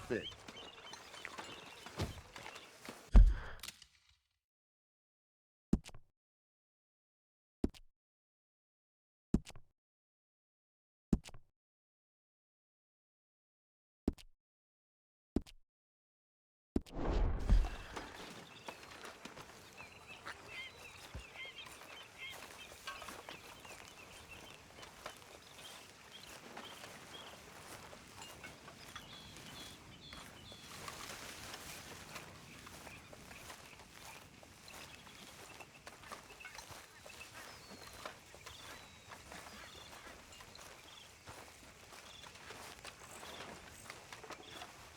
thick.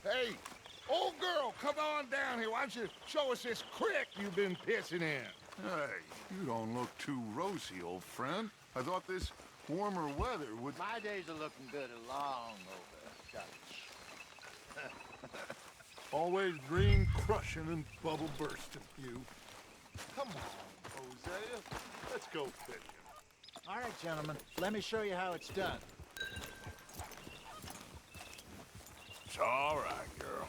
Hey, old girl, come on down here. Why don't you show us this creek you've been pissing in? Hey, you don't look too rosy, old friend. I thought this warmer weather would... My days are looking good along over, Dutch. Always green crushing and bubble bursting, you. Come on, Hosea. Let's go fishing. All right, gentlemen. Let me show you how it's done. It's all right, girl.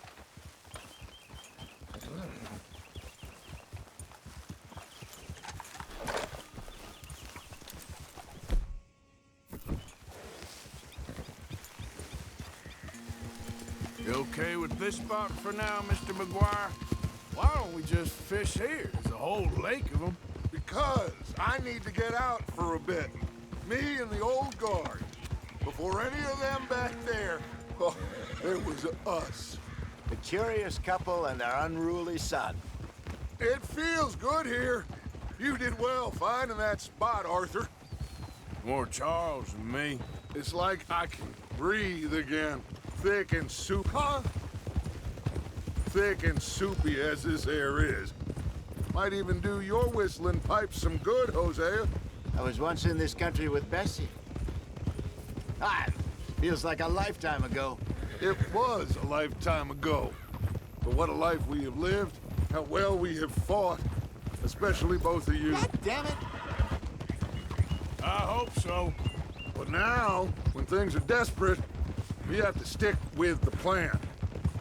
You okay with this spot for now, Mr. McGuire? Why don't we just fish here? There's a whole lake of them. Because I need to get out for a bit. Me and the old guard. Before any of them back there, oh, it was us. The curious couple and their unruly son. It feels good here. You did well finding that spot, Arthur. More Charles than me. It's like I can breathe again. Thick and soup, huh? Thick and soupy as this air is. Might even do your whistling pipes some good, Hosea. I was once in this country with Bessie. Feels like a lifetime ago. It was a lifetime ago. But what a life we have lived, how well we have fought. Especially both of you. God damn it! I hope so. But now, when things are desperate, we have to stick with the plan.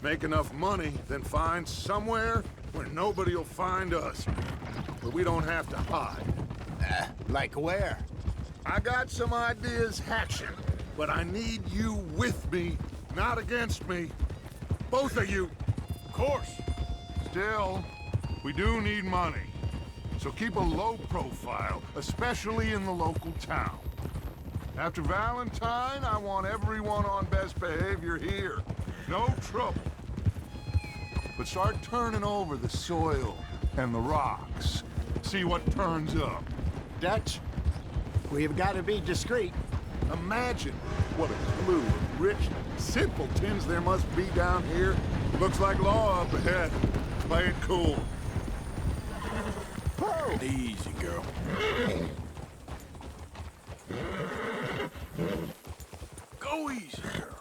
Make enough money, then find somewhere where nobody will find us. But we don't have to hide. Like where? I got some ideas hatching, but I need you with me, not against me. Both of you. Of course. Still, we do need money. So keep a low profile, especially in the local town. After Valentine, I want everyone on best behavior here. No trouble. But start turning over the soil and the rocks. See what turns up. Dutch, we've got to be discreet. Imagine what a clue of rich simpletons there must be down here. Looks like law up ahead. Play it cool. Easy, girl. Go easy, girl.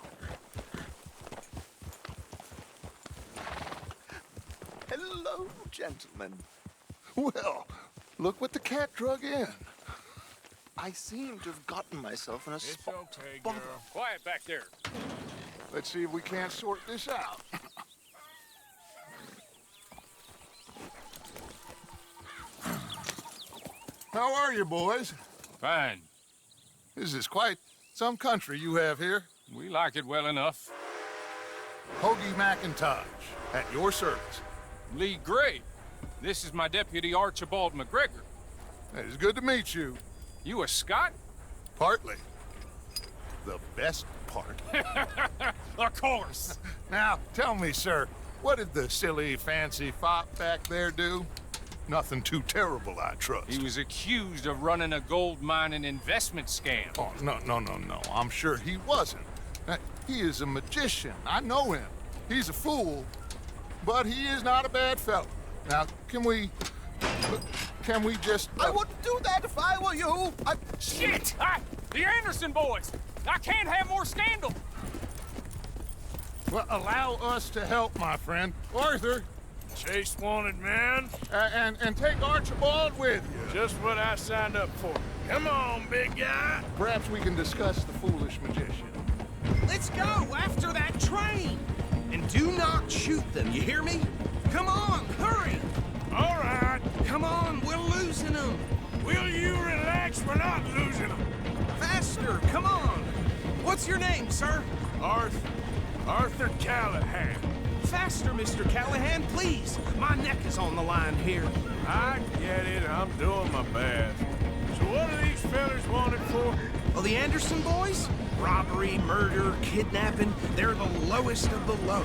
Hello, gentlemen. Well, look what the cat drug in. I seem to have gotten myself in a It's spot. okay, girl. Quiet back there. Let's see if we can't sort this out. How are you, boys? Fine. This is quite some country you have here. We like it well enough. Hoagie McIntosh, at your service. Lee Gray. This is my deputy, Archibald McGregor. It is good to meet you. You a Scot? Partly. The best part. Of course. Now, tell me, sir, what did the silly, fancy fop back there do? Nothing too terrible, I trust. He was accused of running a gold mining investment scam. Oh, no. I'm sure he wasn't. He is a magician. I know him. He's a fool, but he is not a bad fellow. Now, can we just... I wouldn't do that if I were you. Shit! The Anderson boys! I can't have more scandal! Well, allow us to help, my friend. Arthur, Chase wanted man. and take Archibald with you. Just what I signed up for. Come on, big guy. Perhaps we can discuss the foolish magician. Let's go after that train and Do not shoot them, you hear me? Come on, hurry! All right. Come on, we're losing them! Will you relax? We're not losing them. Faster, come on! What's your name, sir? Arthur Callahan. Faster, Mr. Callahan, please! My neck is on the line here. I get it. I'm doing my best. So what are these fellas wanted for? Well, the Anderson boys? Robbery, murder, kidnapping, they're the lowest of the low.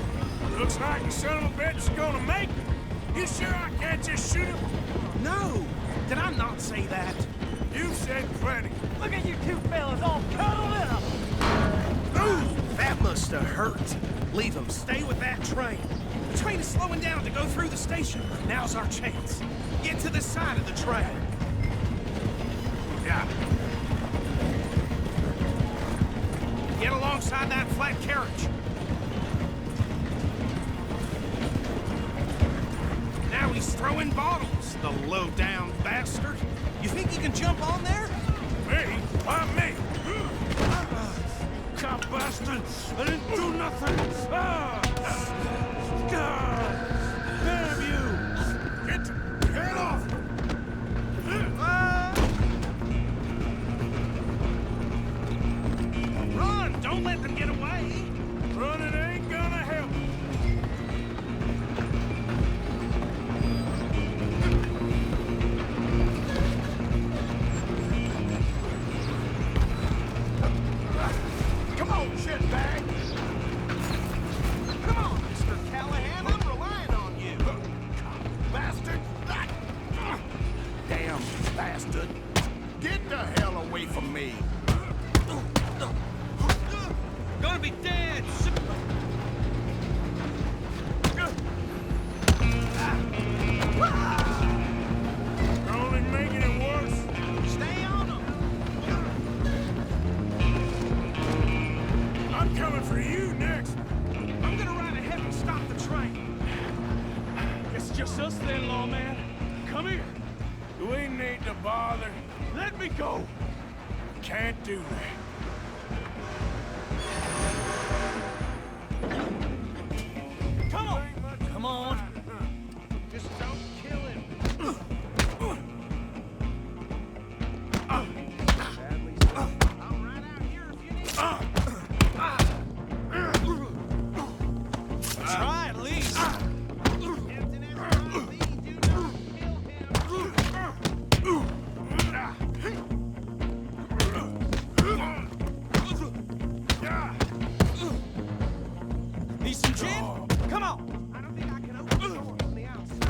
Looks like the son of a bitch is gonna make it. You sure I can't just shoot him? No! Did I not say that? You said plenty. Look at you two fellas all cuddled up! Ooh, that must have hurt. Leave them. Stay with that train. The train is slowing down to go through the station. Now's our chance. Get to the side of the train. Yeah. Get alongside that flat carriage. Now he's throwing bottles, the low-down bastard. You think you can jump on there? Me? Why me? Cop bastard! I didn't do nothing! God! Damn you! Get off! Run! Don't let them get away! Running ain't gonna help. Come on, shitbag! Come on, Mr. Callahan, I'm relying on you. Bastard! Damn bastard! Get the hell away from me! Gonna be dead! You're only making it worse. Stay on them! I'm coming for you next. I'm gonna ride ahead and stop the train. It's just us then, lawman. Come here. Do we need to bother? Let me go. Can't do that. Come on. Come on. Just don't kill him. I'll ride out here if you need to. Try at least. Captain Esmeralda, do not kill him. Need some gin? Come on. I don't think I can open the door from the outside.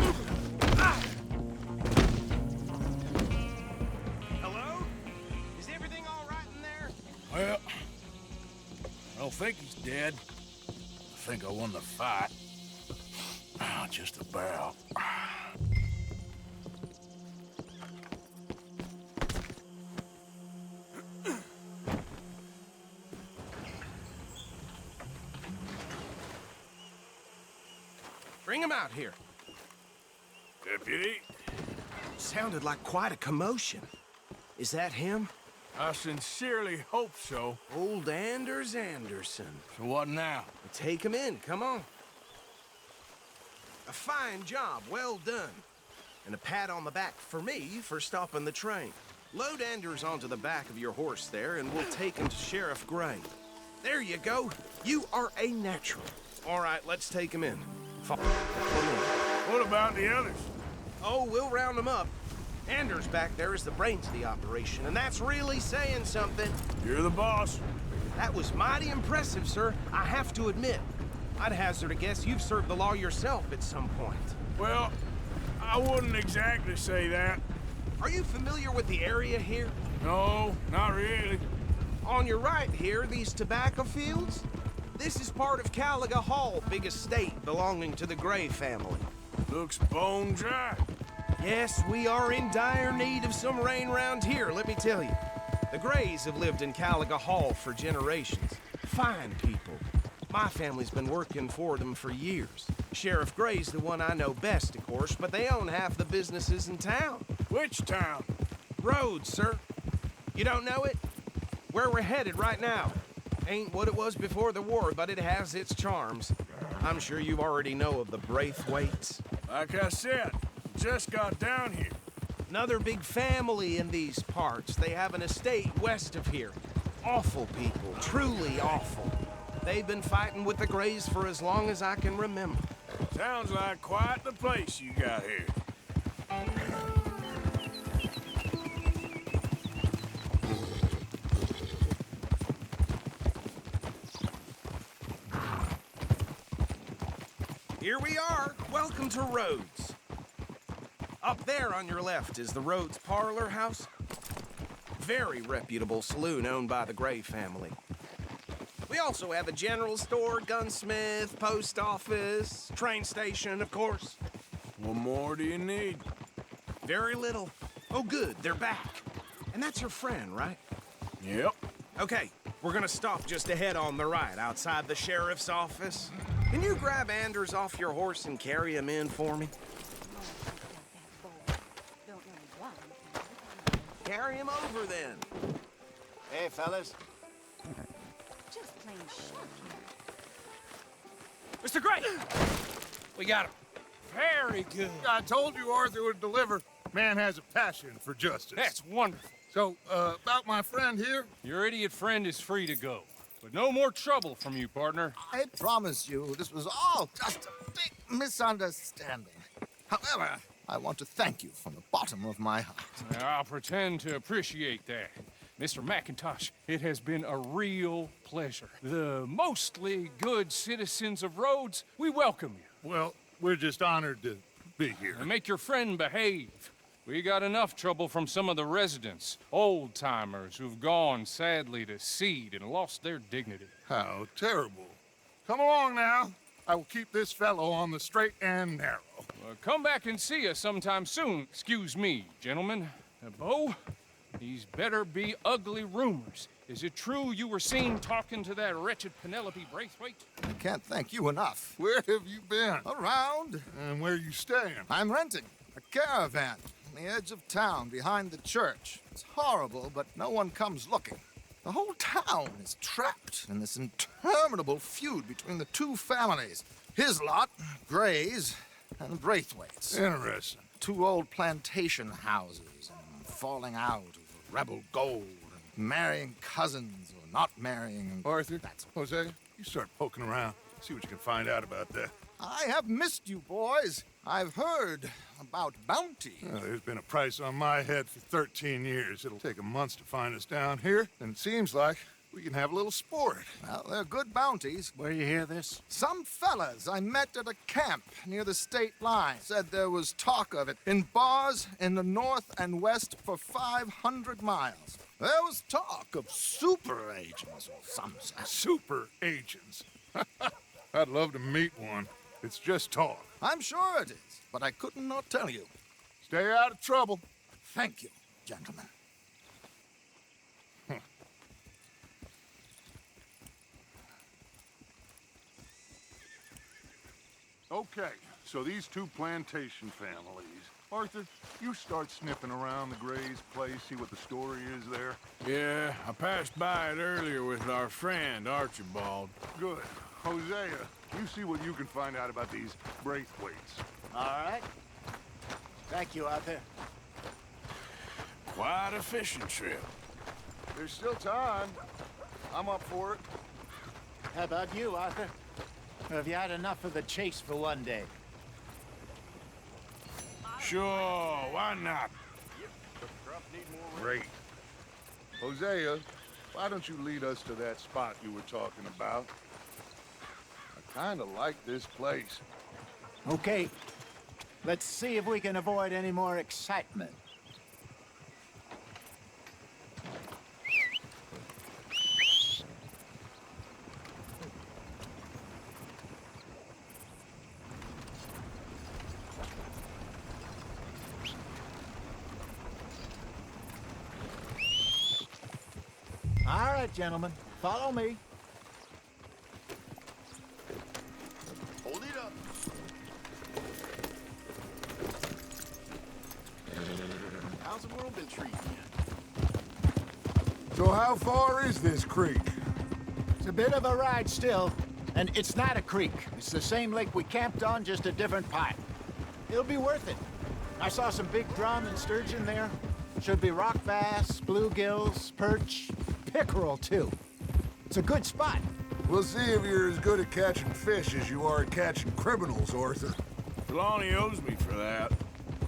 Hello? Is everything all right in there? Well, I don't think he's dead. I think I won the fight. Just about. Bring him out here. Deputy, Sounded like quite a commotion. Is that him? I sincerely hope so. Old Anders Anderson. So what now? Take him in, come on. A fine job, well done. And a pat on the back for me for stopping the train. Load Anders onto the back of your horse there, and we'll take him to Sheriff Gray. There you go. You are a natural. All right, let's take him in. Follow me. What about the others? Oh, we'll round them up. Anders back there is the brains of the operation, and that's really saying something. You're the boss. That was mighty impressive, sir. I have to admit. I'd hazard a guess you've served the law yourself at some point. Well, I wouldn't exactly say that. Are you familiar with the area here? No, not really. On your right here, these tobacco fields? This is part of Caliga Hall, big estate belonging to the Gray family. Looks bone dry. Yes, we are in dire need of some rain round here, let me tell you. The Grays have lived in Caliga Hall for generations. Fine people. My family's been working for them for years. Sheriff Gray's the one I know best, of course, but they own half the businesses in town. Which town? Rhodes, sir. You don't know it? Where we're headed right now. Ain't what it was before the war, but it has its charms. I'm sure you already know of the Braithwaites. Like I said, just got down here. Another big family in these parts. They have an estate west of here. Awful people, truly awful. They've been fighting with the Greys for as long as I can remember. Sounds like quite the place you got here. Here we are. Welcome to Rhodes. Up there on your left is the Rhodes Parlor House. Very reputable saloon owned by the Gray family. We also have a general store, gunsmith, post office, train station, of course. What more do you need? Very little. Oh, good, they're back. And that's your friend, right? Yep. Okay, we're gonna stop just ahead on the right, outside the sheriff's office. Can you grab Anders off your horse and carry him in for me? Carry him over, then. Hey, fellas. Just plain shock here. Mr. Gray! We got him. Very good. I told you Arthur would deliver. Man has a passion for justice. That's wonderful. So, about my friend here? Your idiot friend is free to go. But no more trouble from you, partner. I promise you, this was all just a big misunderstanding. However, I want to thank you from the bottom of my heart. I'll pretend to appreciate that. Mr. McIntosh, it has been a real pleasure. The mostly good citizens of Rhodes, we welcome you. Well, we're just honored to be here. And make your friend behave. We got enough trouble from some of the residents, old-timers who've gone, sadly, to seed and lost their dignity. How terrible. Come along now. I will keep this fellow on the straight and narrow. Come back and see us sometime soon. Excuse me, gentlemen. Bo, these better be ugly rumors. Is it true you were seen talking to that wretched Penelope Braithwaite? I can't thank you enough. Where have you been? Around, And where you staying? I'm renting a caravan on the edge of town behind the church. It's horrible, but no one comes looking. The whole town is trapped in this interminable feud between the two families. His lot, Gray's, and Braithwaite's. Interesting. Two old plantation houses and falling out over rebel gold and marrying cousins or not marrying. And Arthur, That's Jose, you start poking around. See what you can find out about that. I have missed you, boys. I've heard about bounty. There's been a price on my head for 13 years. It'll take 'em months to find us down here, and it seems like we can have a little sport. Well, they're good bounties. Where you hear this? Some fellas I met at a camp near the state line said there was talk of it in bars in the north and west for 500 miles. There was talk of super agents or some such. Super agents. I'd love to meet one. It's just talk. I'm sure it is, but I couldn't not tell you. Stay out of trouble. Thank you, gentlemen. Okay, so these two plantation families. Arthur, you start sniffing around the Gray's place, see what the story is there. Yeah, I passed by it earlier with our friend, Archibald. Good. Hosea, you see what you can find out about these Braithwaites. All right. Thank you, Arthur. Quite a fishing trip. There's still time. I'm up for it. How about you, Arthur? Have you had enough of the chase for one day? Sure, why not? Great. Hosea, why don't you lead us to that spot you were talking about? I kind of like this place. Okay. Let's see if we can avoid any more excitement. All right, gentlemen. Follow me. Hold it up. How's the world been treating you? So how far is this creek? It's a bit of a ride still. And it's not a creek. It's the same lake we camped on, just a different part. It'll be worth it. I saw some big drum and sturgeon there. Should be rock bass, bluegills, perch, pickerel, too. It's a good spot. We'll see if you're as good at catching fish as you are at catching criminals, Arthur. Trelawney owes me for that.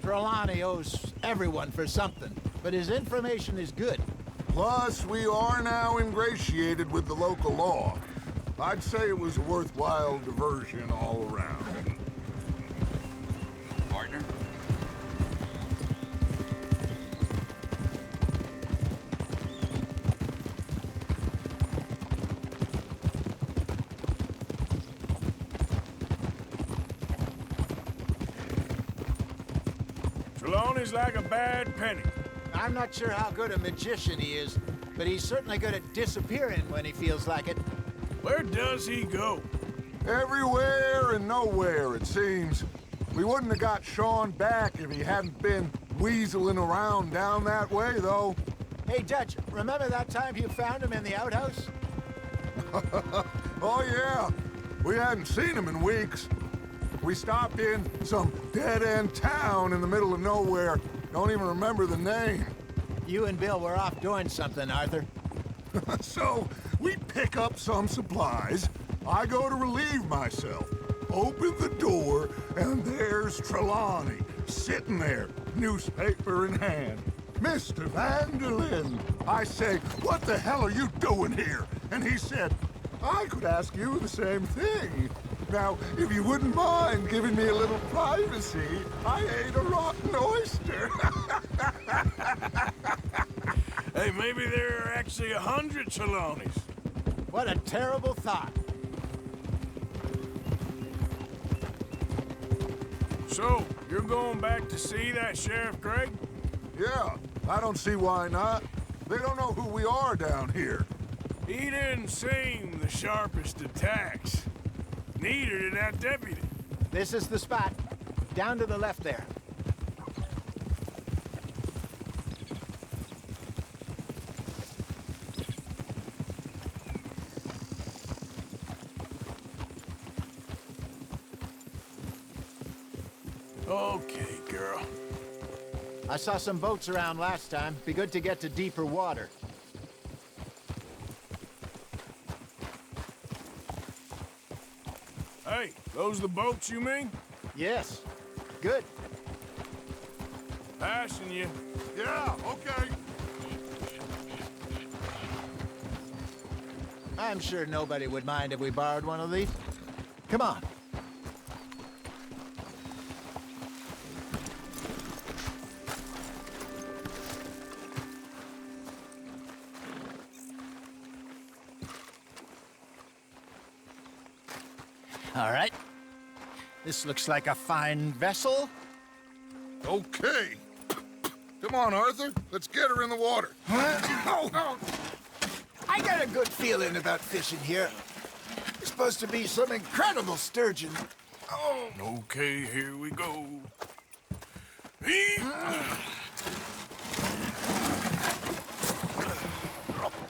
Trelawney owes everyone for something, but his information is good. Plus, we are now ingratiated with the local law. I'd say it was a worthwhile diversion all around. Partner? Trelawney's like a bad penny. I'm not sure how good a magician he is, but he's certainly good at disappearing when he feels like it. Where does he go? Everywhere and nowhere, it seems. We wouldn't have got Sean back if he hadn't been weaseling around down that way, though. Hey, Dutch, remember that time you found him in the outhouse? Oh, yeah. We hadn't seen him in weeks. We stopped in some dead-end town in the middle of nowhere. Don't even remember the name. You and Bill were off doing something, Arthur. So, we pick up some supplies. I go to relieve myself. Open the door, and there's Trelawney, sitting there, newspaper in hand. Mr. Van der Linde. I say, what the hell are you doing here? And he said, I could ask you the same thing. Now, if you wouldn't mind giving me a little privacy, I ate a rotten oyster. Hey, maybe there are actually 100 Trelawneys. What a terrible thought. So, you're going back to see that Sheriff Craig? Yeah, I don't see why not. They don't know who we are down here. He didn't seem the sharpest attacks. Neither did that deputy. This is the spot. Down to the left there. Okay, girl. I saw some boats around last time. Be good to get to deeper water. Hey, those the boats you mean? Yes. Good. Passing you. Yeah, okay. I'm sure nobody would mind if we borrowed one of these. Come on. All right. This looks like a fine vessel. Okay. Come on, Arthur. Let's get her in the water. Oh. I got a good feeling about fishing here. It's supposed to be some incredible sturgeon. Oh. Okay, here we go.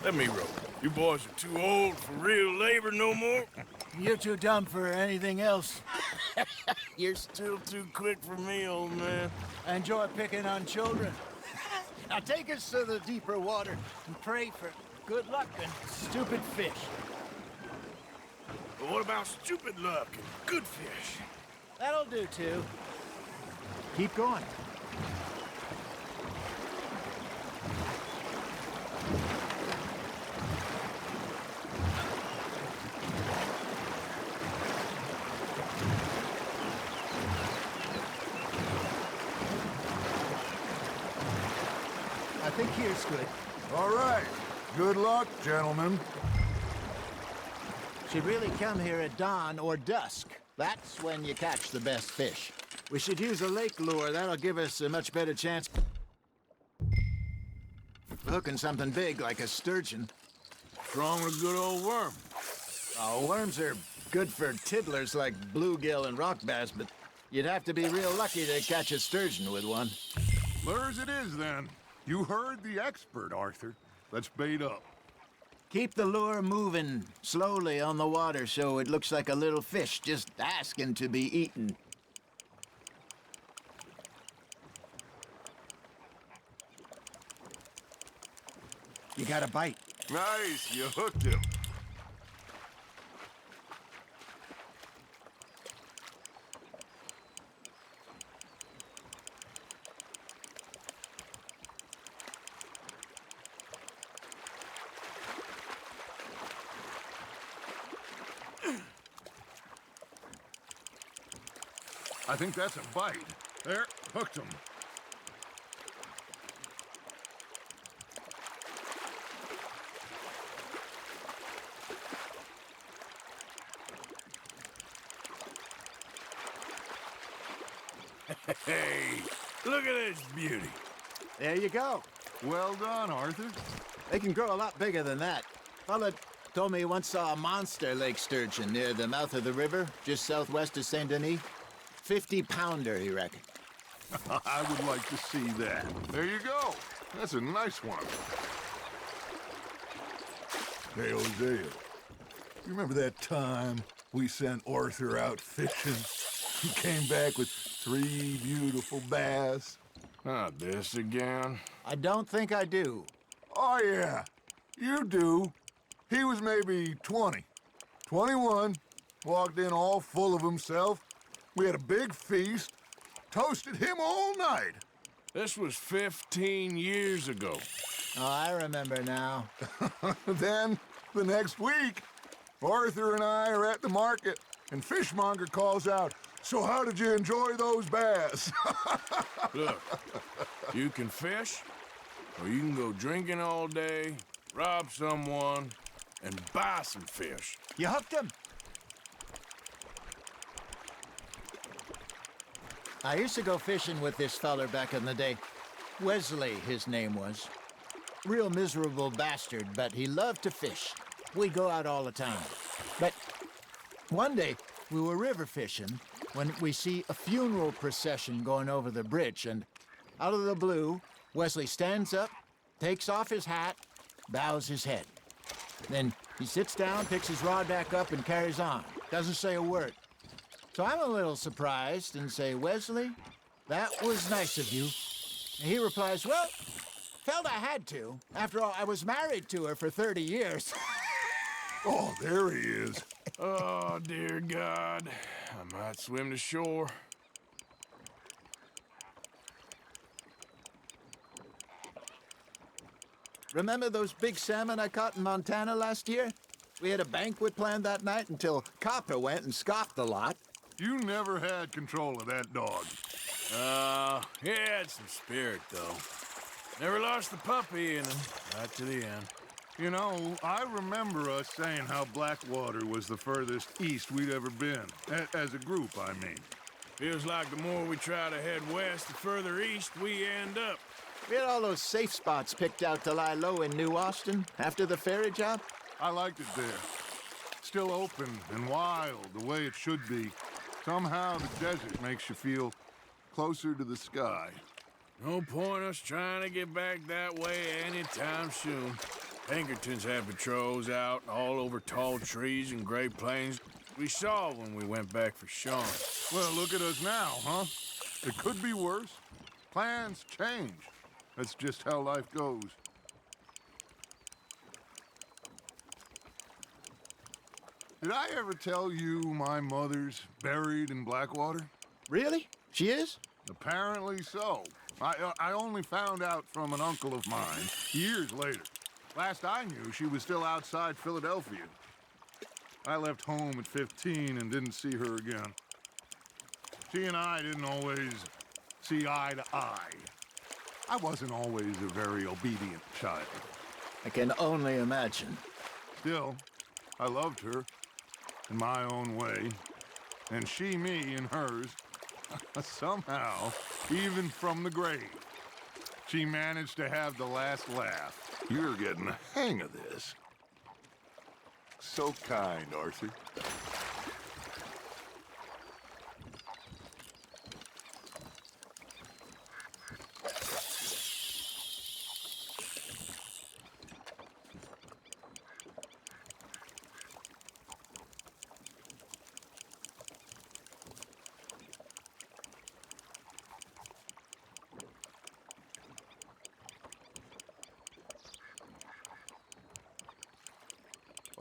Let me row. You boys are too old for real labor no more. You're too dumb for anything else. You're still too quick for me, old man. I enjoy picking on children. Now take us to the deeper water and pray for good luck and stupid fish. But what about stupid luck and good fish? That'll do, too. Keep going. I think here's good. All right. Good luck, gentlemen. Should really come here at dawn or dusk. That's when you catch the best fish. We should use a lake lure. That'll give us a much better chance of hooking something big like a sturgeon. What's wrong with a good old worm? Oh, worms are good for tiddlers like bluegill and rock bass, but you'd have to be real lucky to catch a sturgeon with one. Lures it is, then. You heard the expert, Arthur. Let's bait up. Keep the lure moving slowly on the water so it looks like a little fish just asking to be eaten. You got a bite. Nice, you hooked him. I think that's a bite. There, hooked him. Hey, look at this beauty. There you go. Well done, Arthur. They can grow a lot bigger than that. Fella told me he once saw a monster lake sturgeon near the mouth of the river, just southwest of Saint Denis. 50-pounder, he reckoned. I would like to see that. There you go. That's a nice one. Hey, Hosea, you remember that time we sent Arthur out fishing? He came back with 3 beautiful bass. Not this again. I don't think I do. Oh, yeah, you do. He was maybe 20, 21, walked in all full of himself. We had a big feast, toasted him all night. This was 15 years ago. Oh, I remember now. Then, the next week, Arthur and I are at the market, and Fishmonger calls out, "So how did you enjoy those bass?" Look, you can fish, or you can go drinking all day, rob someone, and buy some fish. You hooked him. I used to go fishing with this feller back in the day. Wesley, his name was. Real miserable bastard, but he loved to fish. We'd go out all the time. But one day, we were river fishing when we see a funeral procession going over the bridge, and out of the blue, Wesley stands up, takes off his hat, bows his head. Then he sits down, picks his rod back up, and carries on. Doesn't say a word. So I'm a little surprised and say, "Wesley, that was nice of you." And he replies, "Well, felt I had to. After all, I was married to her for 30 years. Oh, there he is. Oh, dear God. I might swim to shore. Remember those big salmon I caught in Montana last year? We had a banquet planned that night until Copper went and scoffed the lot. You never had control of that dog. He had some spirit, though. Never lost the puppy in him, right to the end. You know, I remember us saying how Blackwater was the furthest east we'd ever been. As a group, I mean. Feels like the more we try to head west, the further east we end up. We had all those safe spots picked out to lie low in New Austin after the ferry job. I liked it there. Still open and wild, the way it should be. Somehow the desert makes you feel closer to the sky. No point us trying to get back that way anytime soon. Pinkertons had patrols out all over tall trees and Great Plains. We saw when we went back for Sean. Well, look at us now, huh? It could be worse. Plans change. That's just how life goes. Did I ever tell you my mother's buried in Blackwater? Really? She is? Apparently so. I only found out from an uncle of mine years later. Last I knew, she was still outside Philadelphia. I left home at 15 and didn't see her again. She and I didn't always see eye to eye. I wasn't always a very obedient child. I can only imagine. Still, I loved her in my own way, and she me in hers. Somehow, even from the grave, she managed to have the last laugh. You're getting the hang of this. So kind, Arthur.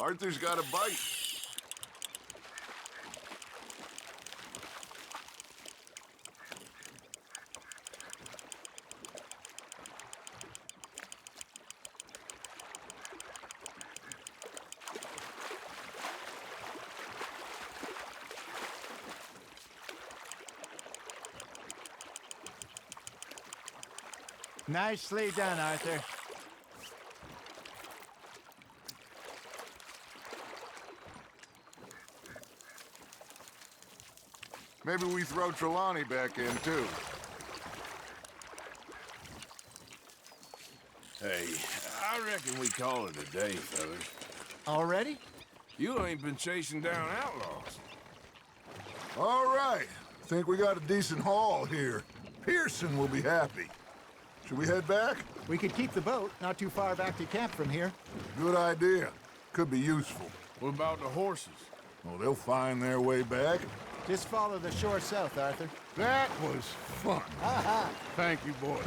Arthur's got a bite. Nicely done, Arthur. Maybe we throw Trelawney back in, too. Hey, I reckon we call it a day, fellas. Already? You ain't been chasing down outlaws. All right. Think we got a decent haul here. Pearson will be happy. Should we head back? We could keep the boat not too far back to camp from here. Good idea. Could be useful. What about the horses? Well, they'll find their way back. Just follow the shore south, Arthur. That was fun. Thank you, boys.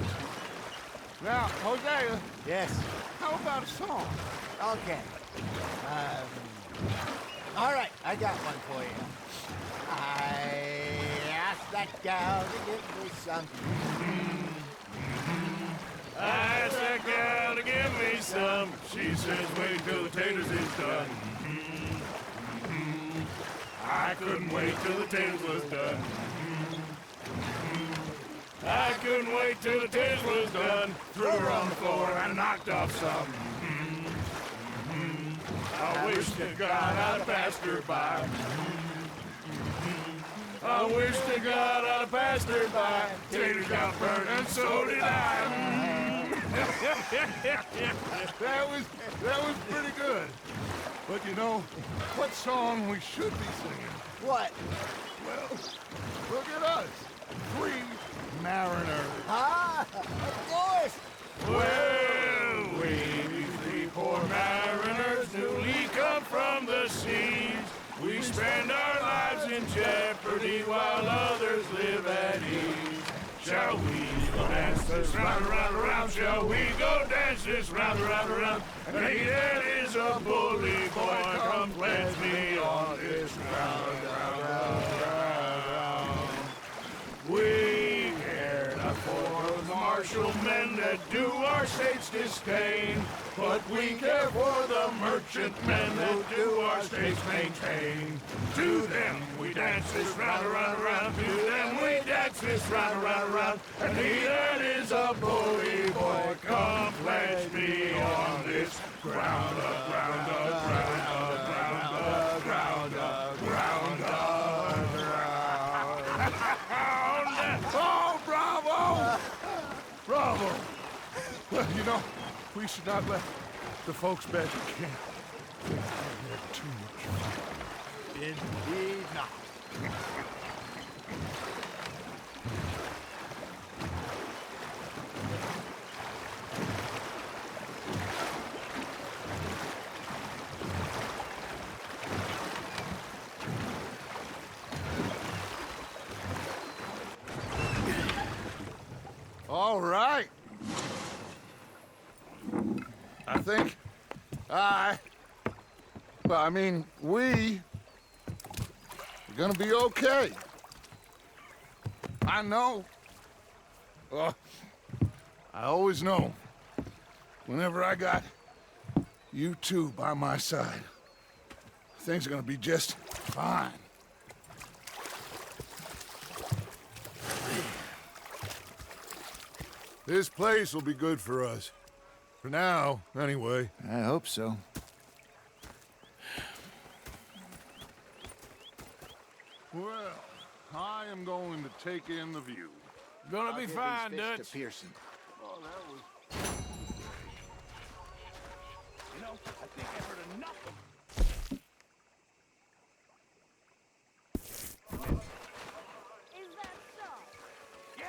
Now, Hosea, Yes. how about a song? Okay. All right, I got one for you. I asked that gal to give me some. I asked that gal to give me some. She says, wait till the taters is done. I couldn't wait till the taters was done. I couldn't wait till the taters was done. Threw her on the floor and knocked off some. I wish to God I'd passed her by. I wish to God I'd passed her by. Taters got burned and so did I. That was pretty good. But you know, what song we should be singing? What? Well, look at us. 3 mariners. Ah, of course. Well, we three poor mariners newly come from the seas. We spend our lives in jeopardy while others live at ease. Shall we go dance this round, around, around? Shall we go dance this round, around, around? And he that is a bully boy, come pledge me on this ground, round, round, round. We care not for the martial men that do our states disdain, but we care for the merchant men that do our states maintain. To them we dance this round, around, around. To them we dance this round, around, around. And he that is a bully boy, come pledge me on this ground, ground, ground, ground, ground, ground, ground. Oh, bravo! Bravo! Well, you know, we should not let the folks back at camp think we had too much fun. Indeed not. All right. I think we are gonna be okay. I know. I always know. Whenever I got you two by my side, things are gonna be just fine. This place will be good for us. For now, anyway. I hope so. Well, I am going to take in the view. Gonna I'll be give fine, these fish Dutch. to Pearson. Oh, that was... You know, I think I've heard enough of Is that so? Yeah,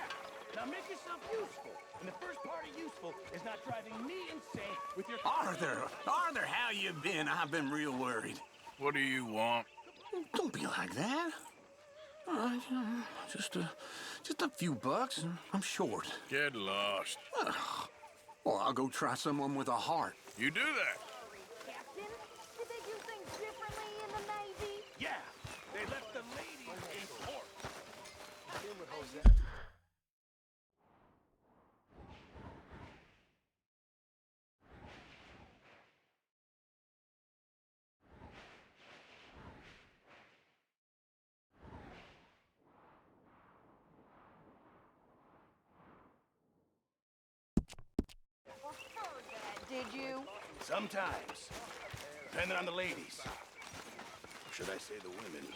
now make yourself useful. And the first part of useful is not driving me insane with your... Arthur, how you been? I've been real worried. What do you want? Don't be like that. All right, just a few bucks, and I'm short. Get lost. Well, I'll go try someone with a heart. You do that. Captain, I beg you, Sometimes. Depending on the ladies. Or should I say the women?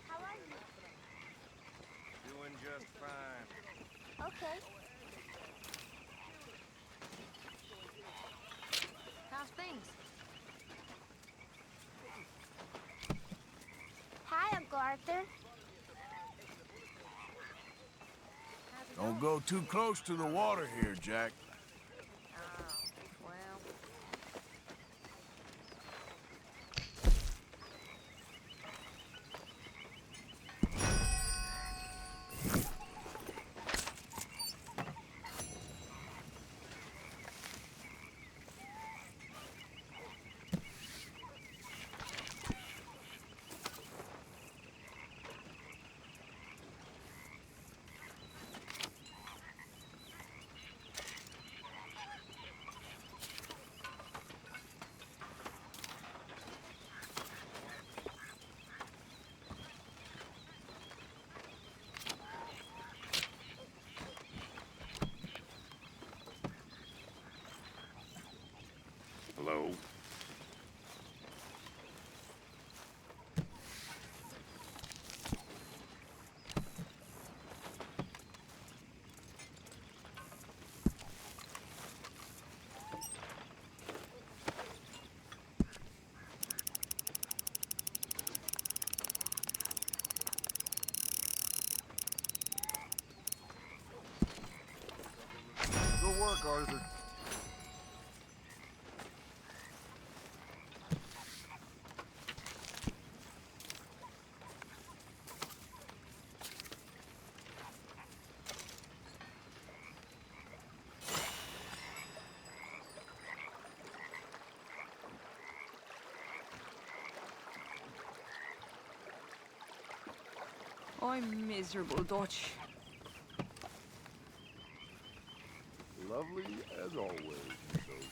How are you? Doing just fine. Okay. How's things? Hi, Uncle Arthur. Don't go too close to the water here, Jack. Oh, well. Hello? Good work, Arthur. I'm miserable, Dutch. Lovely as always, Miss O'Shea.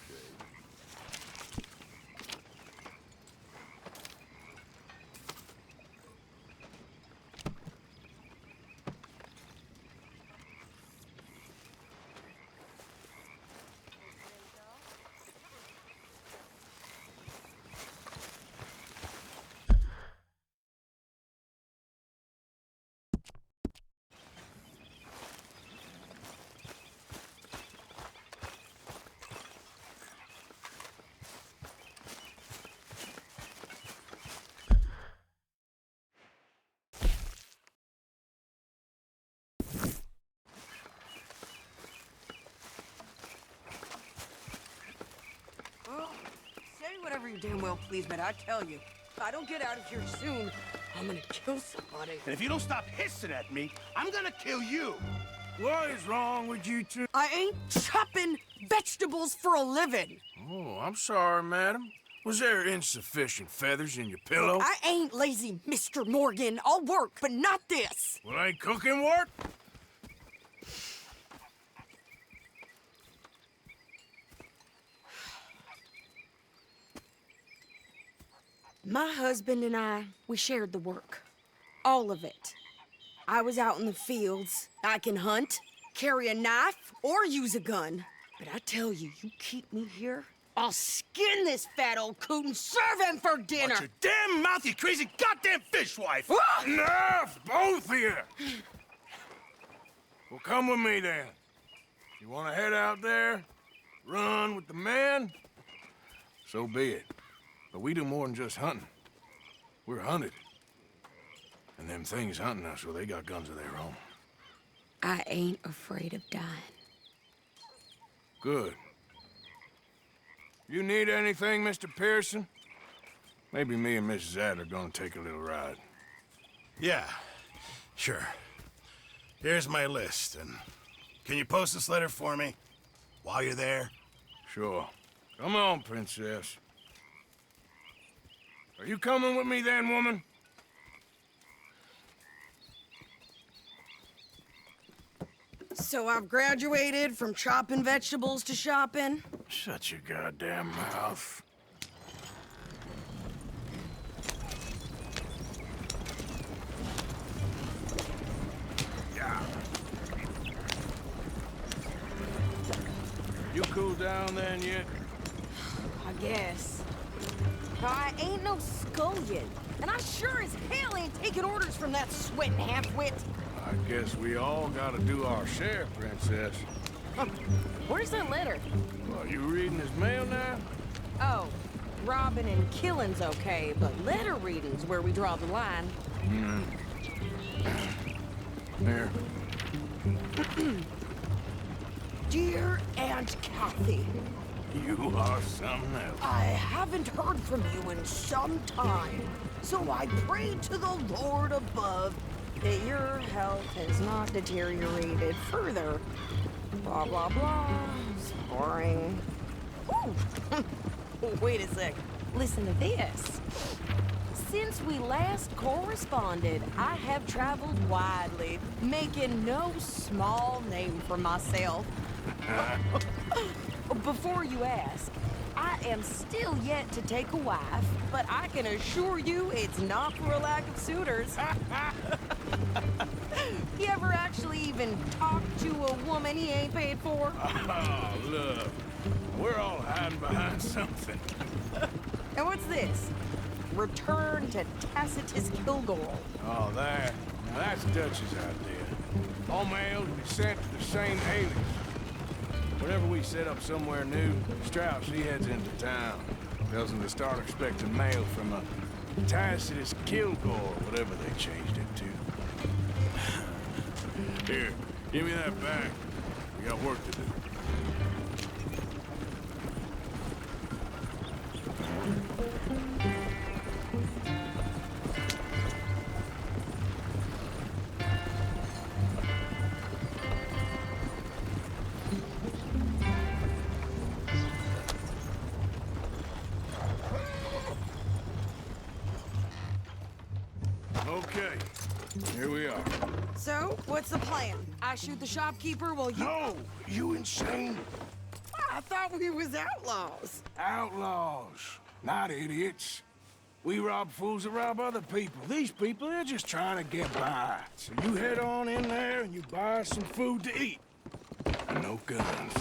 Oh, say whatever you damn well please, but I tell you, if I don't get out of here soon, I'm gonna kill somebody. And if you don't stop hissing at me, I'm gonna kill you. What is wrong with you two? I ain't chopping vegetables for a living. Oh, I'm sorry, madam. Was there insufficient feathers in your pillow? I ain't lazy, Mr. Morgan. I'll work, but not this. Well, ain't cooking work? My husband and I, we shared the work. All of it. I was out in the fields. I can hunt, carry a knife, or use a gun. But I tell you, you keep me here, I'll skin this fat old coot and serve him for dinner. Watch your damn mouth, you crazy goddamn fishwife! Enough, both of you! Well, come with me then. You want to head out there, run with the men? So be it. But we do more than just hunting. We're hunted. And them things hunting us, well, they got guns of their own. I ain't afraid of dying. Good. You need anything, Mr. Pearson? Maybe me and Mrs. Adler gonna take a little ride. Yeah, sure. Here's my list, and can you post this letter for me while you're there? Sure. Come on, Princess. Are you coming with me then, woman? So I've graduated from chopping vegetables to shopping? Shut your goddamn mouth. Yeah. You cooled down then yet? I guess. I ain't no scullion, and I sure as hell ain't taking orders from that sweating half-wit. I guess we all gotta do our share, Princess. Where's that letter? Well, you reading his mail now? Oh, robbing and killing's okay, but letter reading's where we draw the line. Here. Dear Aunt Kathy, You are something else. I haven't heard from you in some time, so I pray to the Lord above that your health has not deteriorated further. Blah, blah, blah. It's boring. Ooh. Wait a sec. Listen to this. Since we last corresponded, I have traveled widely, making no small name for myself. Before you ask, I am still yet to take a wife, but I can assure you it's not for a lack of suitors. You ever actually even talk to a woman he ain't paid for? Oh, look. We're all hiding behind something. And what's this? Return to Tacitus Kilgore. Oh, that's Dutch's idea. All mail to be sent to the same alias. Whenever we set up somewhere new, Strauss, he heads into town. Tells them to start expecting mail from a Tacitus Kilgore, whatever they changed it to. Here, give me that bag. We got work to do. Okay, here we are. So, what's the plan? I shoot the shopkeeper while you... No! You insane? I thought we was outlaws. Outlaws, not idiots. We rob fools that rob other people. These people, they're just trying to get by. So you head on in there and you buy some food to eat. And no guns.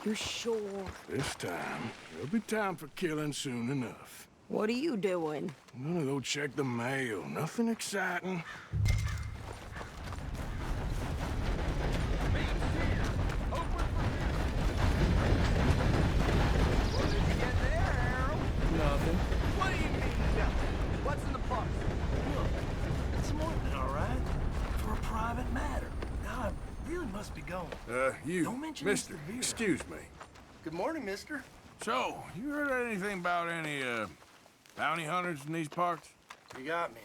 You're sure? This time, there'll be time for killing soon enough. What are you doing? I'm gonna go check the mail. Nothing exciting. Nothing. What do you mean, nothing? What's in the box? Look, it's more than all right. For a private matter. Now, I really must be going. You, Don't mention mister, Mr. Vera. excuse me. Good morning, mister. So, you heard anything about any, bounty hunters in these parts? You got me.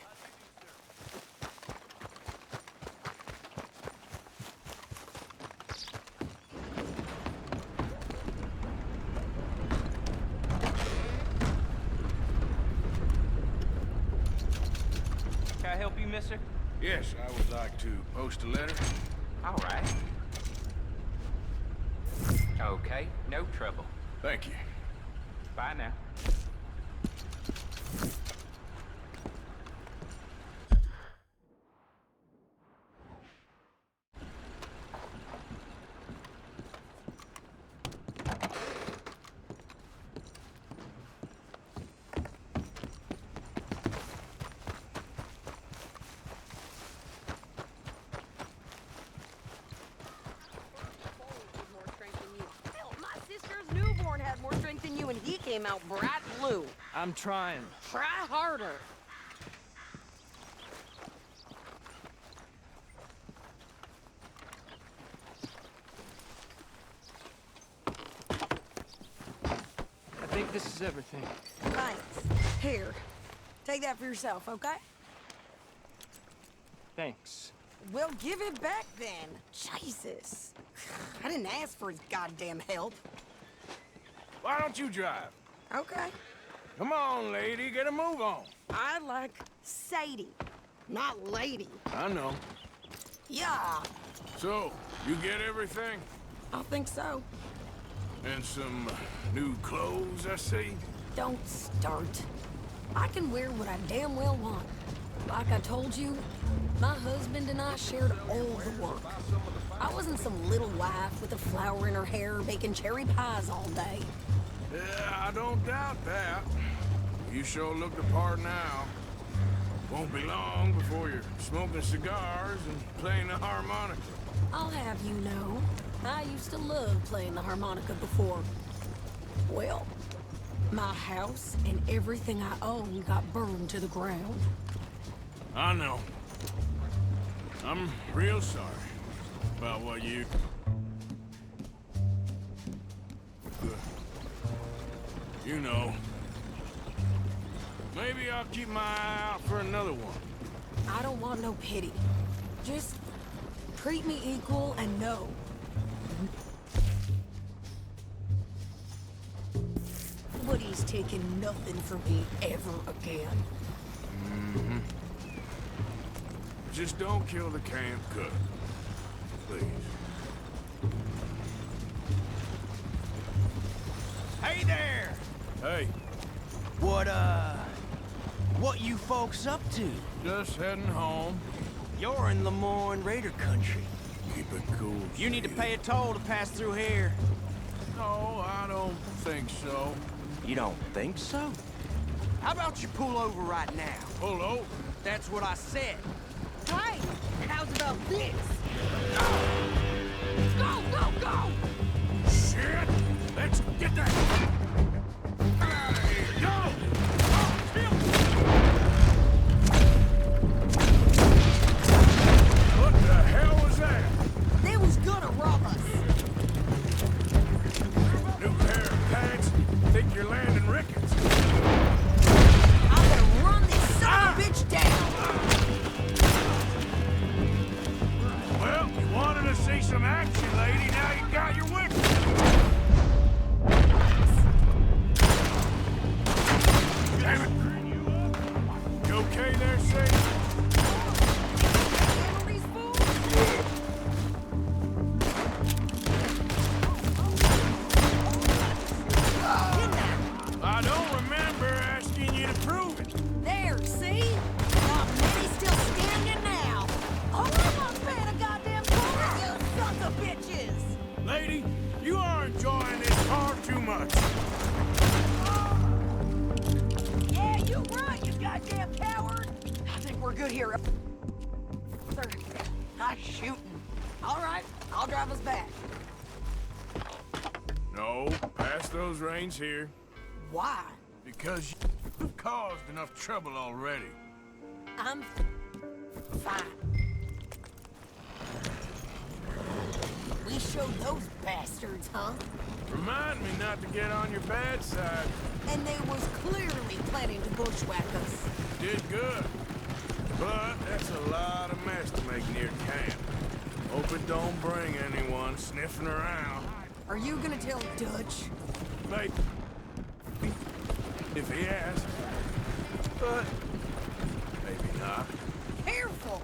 Can I help you, mister? Yes, I would like to post a letter. All right. Okay, no trouble. Thank you. Bye now. Had more strength than you and he came out bright blue. I'm trying. Try harder. I think this is everything. Thanks. Here, take that for yourself, okay? Thanks. Well, give it back then. Jesus. I didn't ask for his goddamn help. Why don't you drive? Okay. Come on, lady, get a move on. I like Sadie, not lady. I know. Yeah. So, you get everything? I think so. And some new clothes, I see? Don't start. I can wear what I damn well want. Like I told you, my husband and I shared all the work. I wasn't some little wife with a flower in her hair baking cherry pies all day. Yeah, I don't doubt that. You sure look the part now. Won't be long before you're smoking cigars and playing the harmonica. I'll have you know, I used to love playing the harmonica before. Well, my house and everything I own got burned to the ground. I know. I'm real sorry about what you... You know. Maybe I'll keep my eye out for another one. I don't want no pity. Just treat me equal and know. Nobody's taking nothing from me ever again. Mm-hmm. Just don't kill the camp cook. Please. Hey there! Hey, What you folks up to? just heading home. You're in Lemoyne Raider country. Keep it cool. You need to pay a toll to pass through here. No, I don't think so. You don't think so? How about you pull over right now? Pull over? That's what I said. Hey, how's about this? Go, go, go! Shit! Let's get that! Get out of here! Go! What the hell was that? They was gonna rob us. New pair of pants? Think you're landing Ricketts? I'm gonna run this son of a bitch down. Well, you wanted to see some action, lady. Now you got your wish. Damn it! You okay there, Sadie? Handle these fools? I don't remember asking you to prove it. There, see? Not many still standing now. Oh, I'm not paying a goddamn toll, you sons of bitches! Lady, you are enjoying this far too much. Yeah, you right, you goddamn coward! I think we're good here. Sir, I'm shooting. All right, I'll drive us back. No, pass those reins here. Why? Because you've caused enough trouble already. I'm fine. We showed those bastards, huh? Remind me not to get on your bad side. And they was clearly planning to bushwhack us. Did good. But that's a lot of mess to make near camp. Hope it don't bring anyone sniffing around. Are you gonna tell Dutch? Maybe. If he asks. But maybe not. Careful!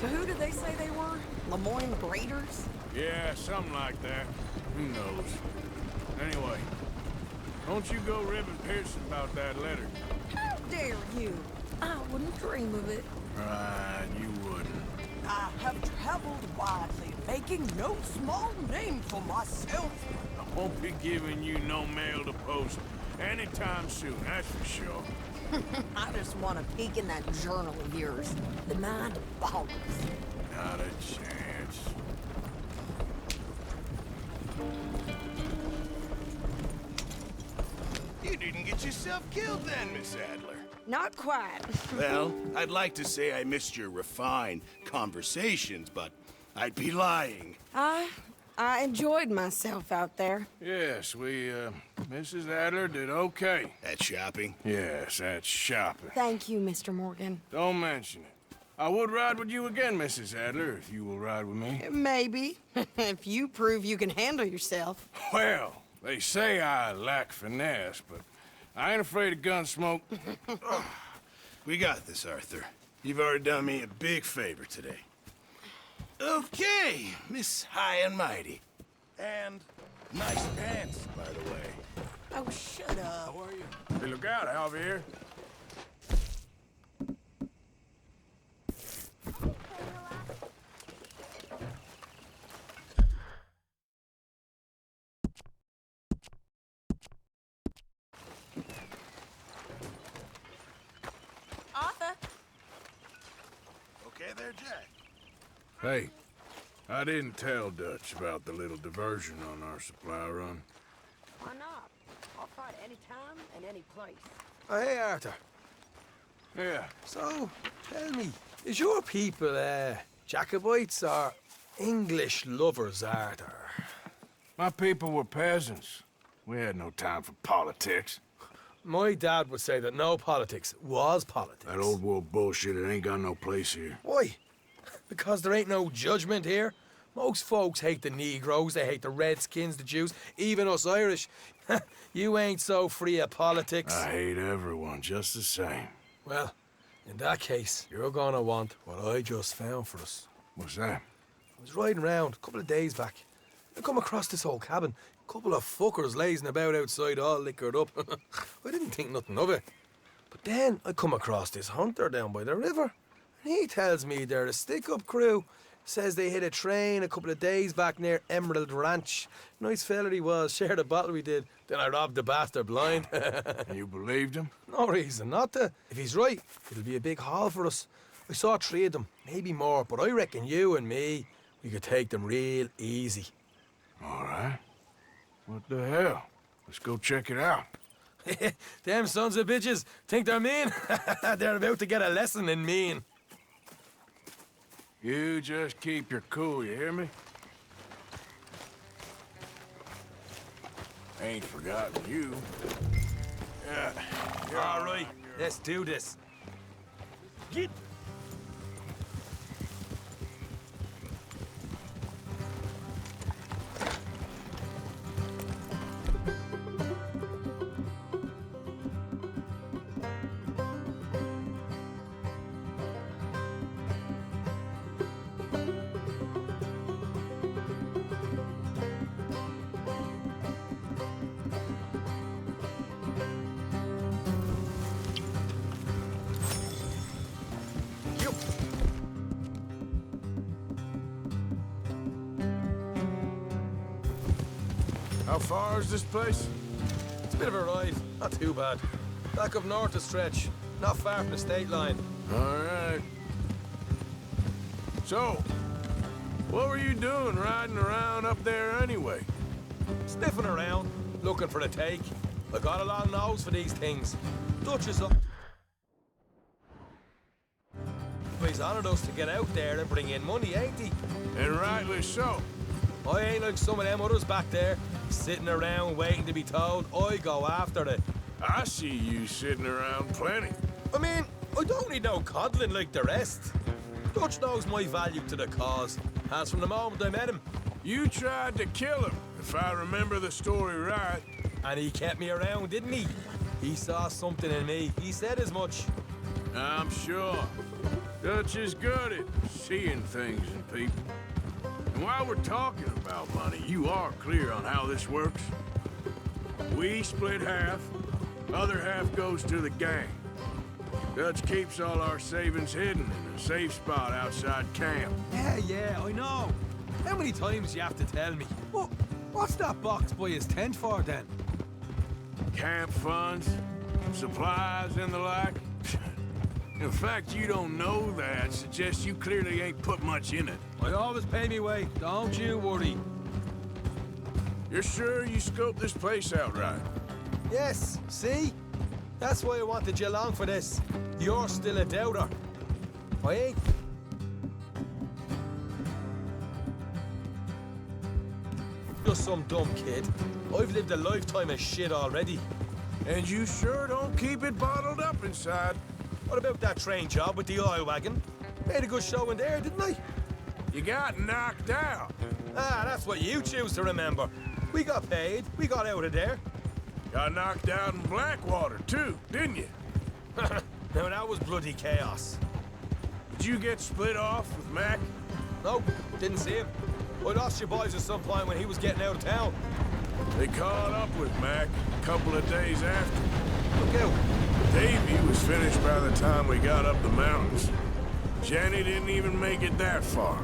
So who did they say they were? Lemoyne Raiders? Yeah, something like that. Who knows? Anyway, don't you go ribbing Pearson about that letter. How dare you? I wouldn't dream of it. Right, you wouldn't. I have traveled widely, making no small name for myself. I won't be giving you no mail to post anytime soon, that's for sure. I just want to peek in that journal of yours. The mind boggles. Not a chance. You didn't get yourself killed then, Miss Adler. Not quite. Well, I'd like to say I missed your refined conversations, but I'd be lying. I enjoyed myself out there. Yes, Mrs. Adler did okay. At shopping? Yes, that's shopping. Thank you, Mr. Morgan. Don't mention it. I would ride with you again, Mrs. Adler, if you will ride with me. Maybe. If you prove you can handle yourself. Well, they say I lack finesse, but I ain't afraid of gun smoke. We got this, Arthur. You've already done me a big favor today. Okay, Miss High and Mighty. And nice pants, by the way. Oh, shut up. How are you? Hey, look out, Javier. Arthur. Okay there, Jack. Hey, I didn't tell Dutch about the little diversion on our supply run. Why not? I'll fight any time and any place. Oh, hey, Arthur. Yeah. So, tell me, is your people, Jacobites or English lovers, Arthur? My people were peasants. We had no time for politics. My dad would say that no politics was politics. That old world bullshit, it ain't got no place here. Why? Because there ain't no judgment here. Most folks hate the Negroes, they hate the Redskins, the Jews, even us Irish. You ain't so free of politics. I hate everyone just the same. Well, in that case, you're gonna want what I just found for us. What's that? I was riding around a couple of days back. I come across this old cabin. A couple of fuckers lazing about outside all liquored up. I didn't think nothing of it. But then I come across this hunter down by the river. And he tells me they're a stick-up crew. Says they hit a train a couple of days back near Emerald Ranch. Nice fella he was, shared a bottle we did. Then I robbed the bastard blind. You believed him? No reason not to. If he's right, it'll be a big haul for us. I saw 3 of them, maybe more, but I reckon you and me, we could take them real easy. All right. What the hell? Let's go check it out. Them sons of bitches think they're mean. They're about to get a lesson in mean. You just keep your cool, you hear me? Ain't forgotten you. Yeah. All right, let's do this. Get. How far is this place? It's a bit of a ride, not too bad. Back up north a stretch, not far from the state line. All right. So, what were you doing riding around up there anyway? Sniffing around, looking for the take. I got a long nose for these things. Dutch is up. He's honoured us to get out there and bring in money, ain't he? And rightly so. I ain't like some of them others back there, sitting around waiting to be told. I go after it. I see you sitting around plenty. I mean, I don't need no coddling like the rest. Dutch knows my value to the cause, as from the moment I met him. You tried to kill him, if I remember the story right. And he kept me around, didn't he? He saw something in me. He said as much. I'm sure. Dutch is good at seeing things in people. And while we're talking about money, you are clear on how this works? We split half, other half goes to the gang. Dutch keeps all our savings hidden in a safe spot outside camp. Yeah, I know. How many times do you have to tell me? What's that box by his tent for, then? Camp funds, supplies, and the like. In fact, you don't know that suggests you clearly ain't put much in it. I always pay me way, don't you worry. You're sure you scoped this place out right? Yes, see? That's why I wanted you along for this. You're still a doubter. I ain't. Just some dumb kid. I've lived a lifetime of shit already. And you sure don't keep it bottled up inside. What about that train job with the oil wagon? Made a good show in there, didn't I? You got knocked out. Ah, that's what you choose to remember. We got paid. We got out of there. Got knocked out in Blackwater, too, didn't you? Now, that was bloody chaos. Did you get split off with Mac? No, didn't see him. I lost your boys at some point when he was getting out of town. They caught up with Mac a couple of days after. Look out. Davy was finished by the time we got up the mountains. Jenny didn't even make it that far.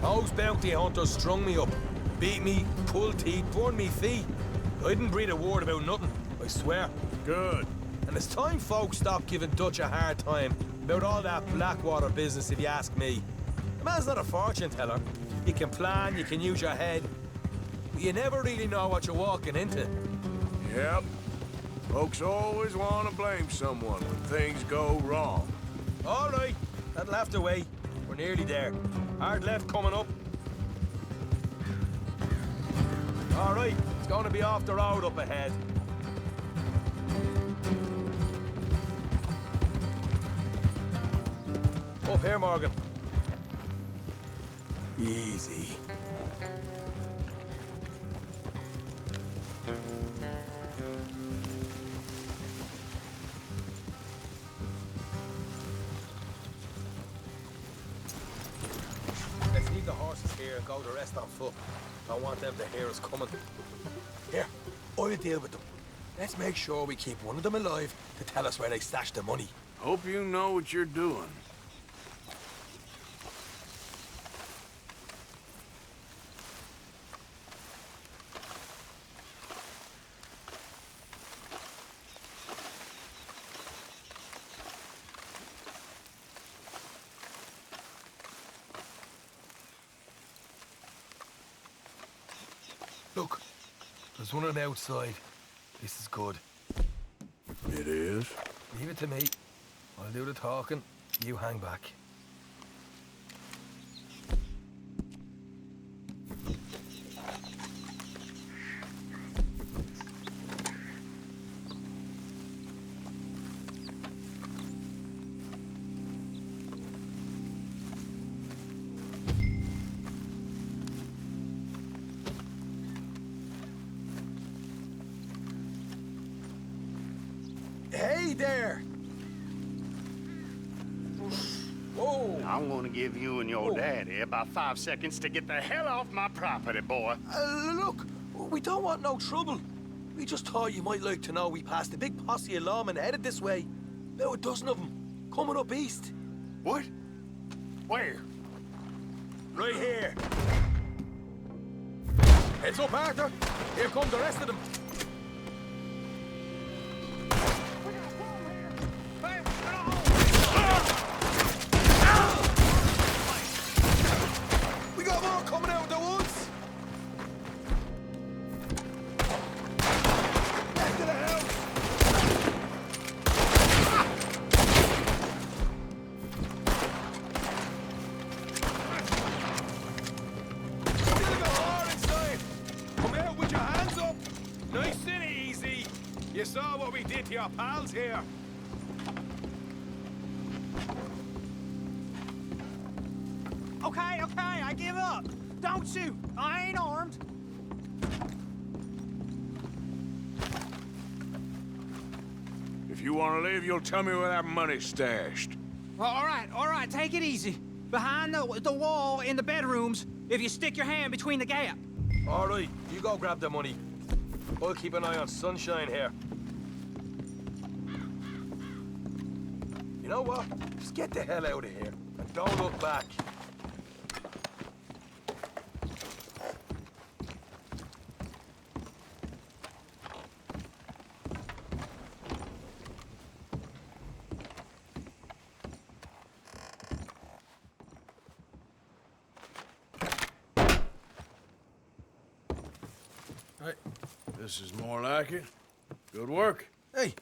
Those bounty hunters strung me up. Beat me, pulled teeth, burned me feet. I didn't breathe a word about nothing, I swear. Good. And it's time folks stop giving Dutch a hard time about all that Blackwater business, if you ask me. The man's not a fortune teller. You can plan, you can use your head. But you never really know what you're walking into. Yep. Folks always want to blame someone when things go wrong. All right, that'll have to wait. We're nearly there. Hard left coming up. All right, it's going to be off the road up ahead. Up here, Morgan. Easy. Let's leave the horses here and go the rest on foot. Don't want them to hear us coming. Here, I'll deal with them. Let's make sure we keep one of them alive to tell us where they stashed the money. Hope you know what you're doing. Look, there's one on the outside. This is good. It is? Leave it to me. I'll do the talking. You hang back. Hey there! Whoa! I'm gonna give you and your daddy about 5 seconds to get the hell off my property, boy. Look, we don't want no trouble. We just thought you might like to know we passed a big posse of lawmen headed this way. About a dozen of them, coming up east. What? Where? Right here. Heads up, Arthur. Here come the rest of them. We got more coming out of the woods. Back to the house. Still got more inside. Come out with your hands up. Nice and easy. You saw what we did to your pals here. Okay, I give up. Don't shoot. I ain't armed. If you want to leave, you'll tell me where that money's stashed. All right, take it easy. Behind the wall in the bedrooms, if you stick your hand between the gap. All right, you go grab the money. I'll keep an eye on Sunshine here. You know what? Just get the hell out of here and don't look back. Right. This is more like it. Good work. Hey,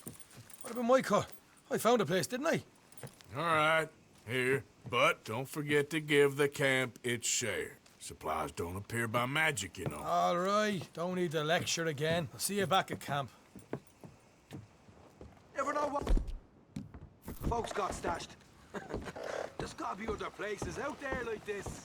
what about my car? I found a place, didn't I? All right. Here. But don't forget to give the camp its share. Supplies don't appear by magic, you know. All right. Don't need the lecture again. I'll see you back at camp. Never know what folks got stashed. There's gotta be other places out there like this.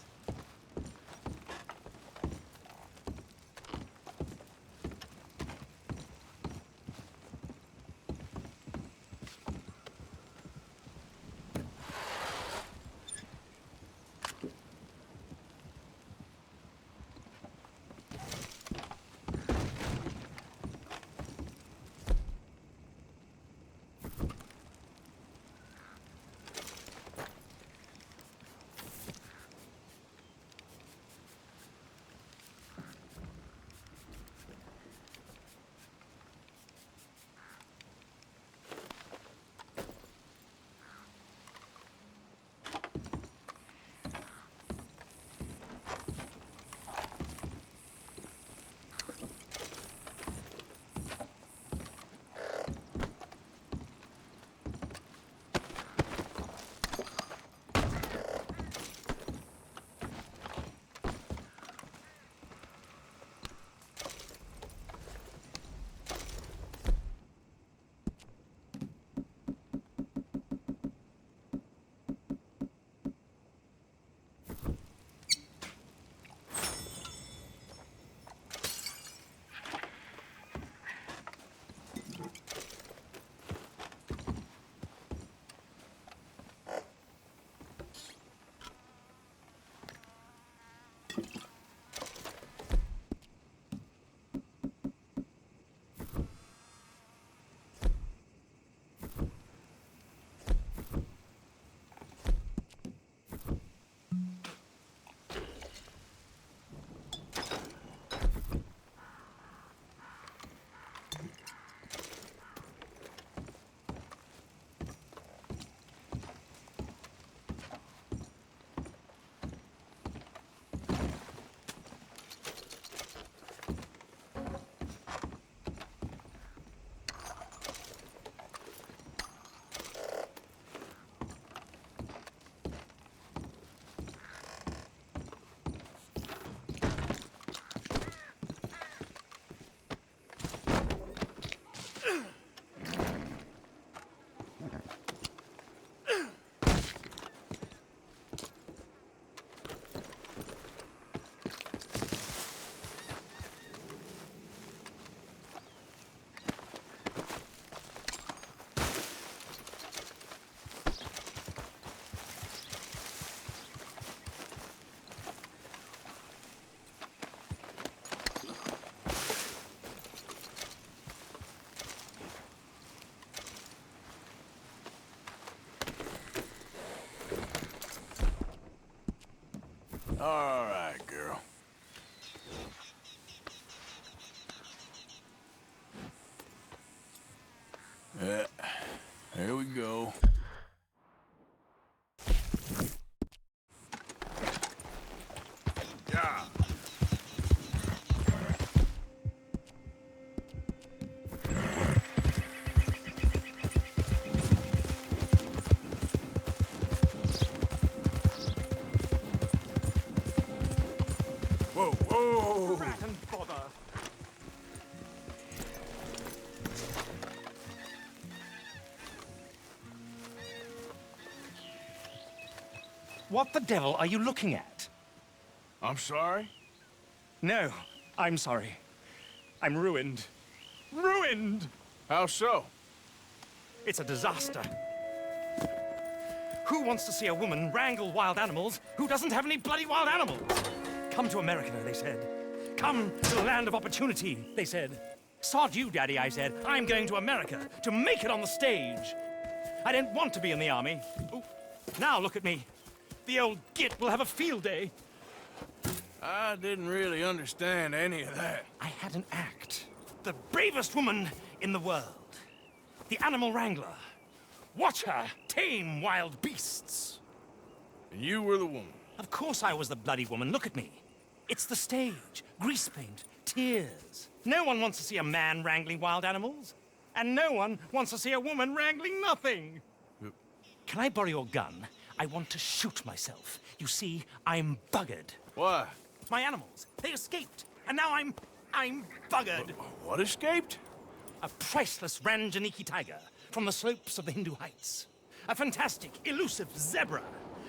Yeah, here we go. Yeah. Whoa, whoa! Rat and bother. What the devil are you looking at? I'm sorry? No, I'm sorry. I'm ruined. Ruined! How so? It's a disaster. Who wants to see a woman wrangle wild animals who doesn't have any bloody wild animals? Come to America, they said. Come to the land of opportunity, they said. Sod you, Daddy, I said. I'm going to America to make it on the stage. I didn't want to be in the army. Ooh. Now look at me. The old git will have a field day. I didn't really understand any of that. I had an act. The bravest woman in the world. The animal wrangler. Watch her tame wild beasts. And you were the woman? Of course I was the bloody woman. Look at me. It's the stage. Grease paint. Tears. No one wants to see a man wrangling wild animals. And no one wants to see a woman wrangling nothing. Can I borrow your gun? I want to shoot myself. You see, I'm buggered. Why? My animals, they escaped. And now I'm buggered. What escaped? A priceless Ranjaniki tiger from the slopes of the Hindu Heights. A fantastic, elusive zebra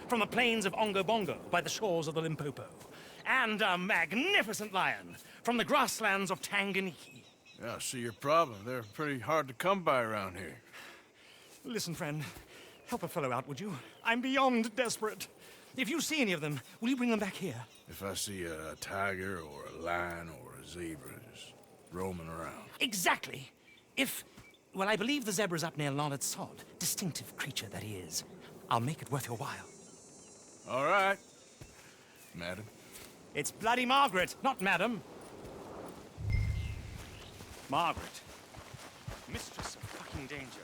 from the plains of Ongo Bongo by the shores of the Limpopo. And a magnificent lion from the grasslands of Tanganyika. Yeah, I see your problem. They're pretty hard to come by around here. Listen, friend. Help a fellow out, would you? I'm beyond desperate. If you see any of them, will you bring them back here? If I see a tiger or a lion or a zebra just roaming around. Exactly. Well, I believe the zebra's up near Leonard Sod. Distinctive creature that he is. I'll make it worth your while. All right, madam. It's bloody Margaret, not madam. Margaret. Mistress of fucking danger.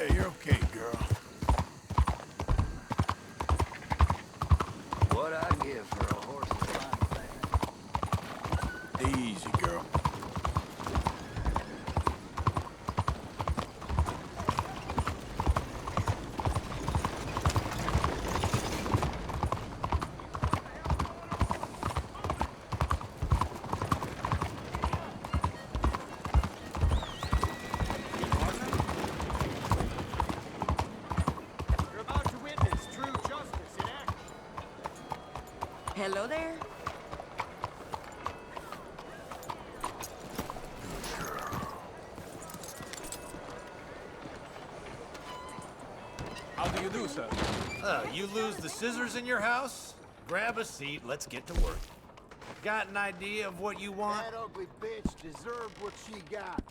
Hey, you're okay, girl. What I give for a horse's life. Easy, girl. Hello there. How do you do, sir? You lose the scissors in your house? Grab a seat, let's get to work. Got an idea of what you want? That ugly bitch deserved what she got.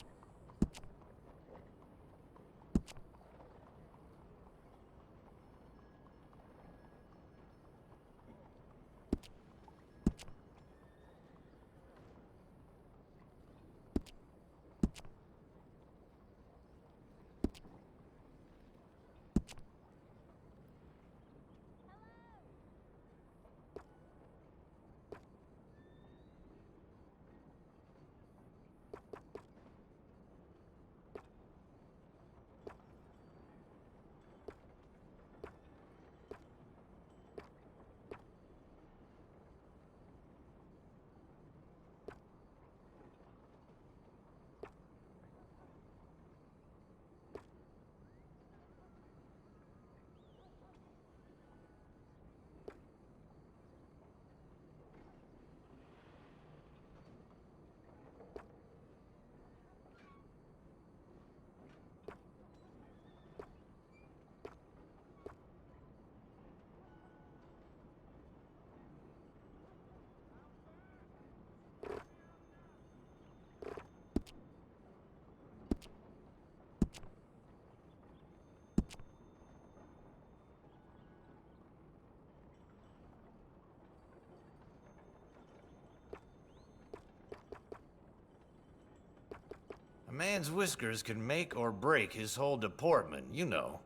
man's whiskers can make or break his whole deportment, you know.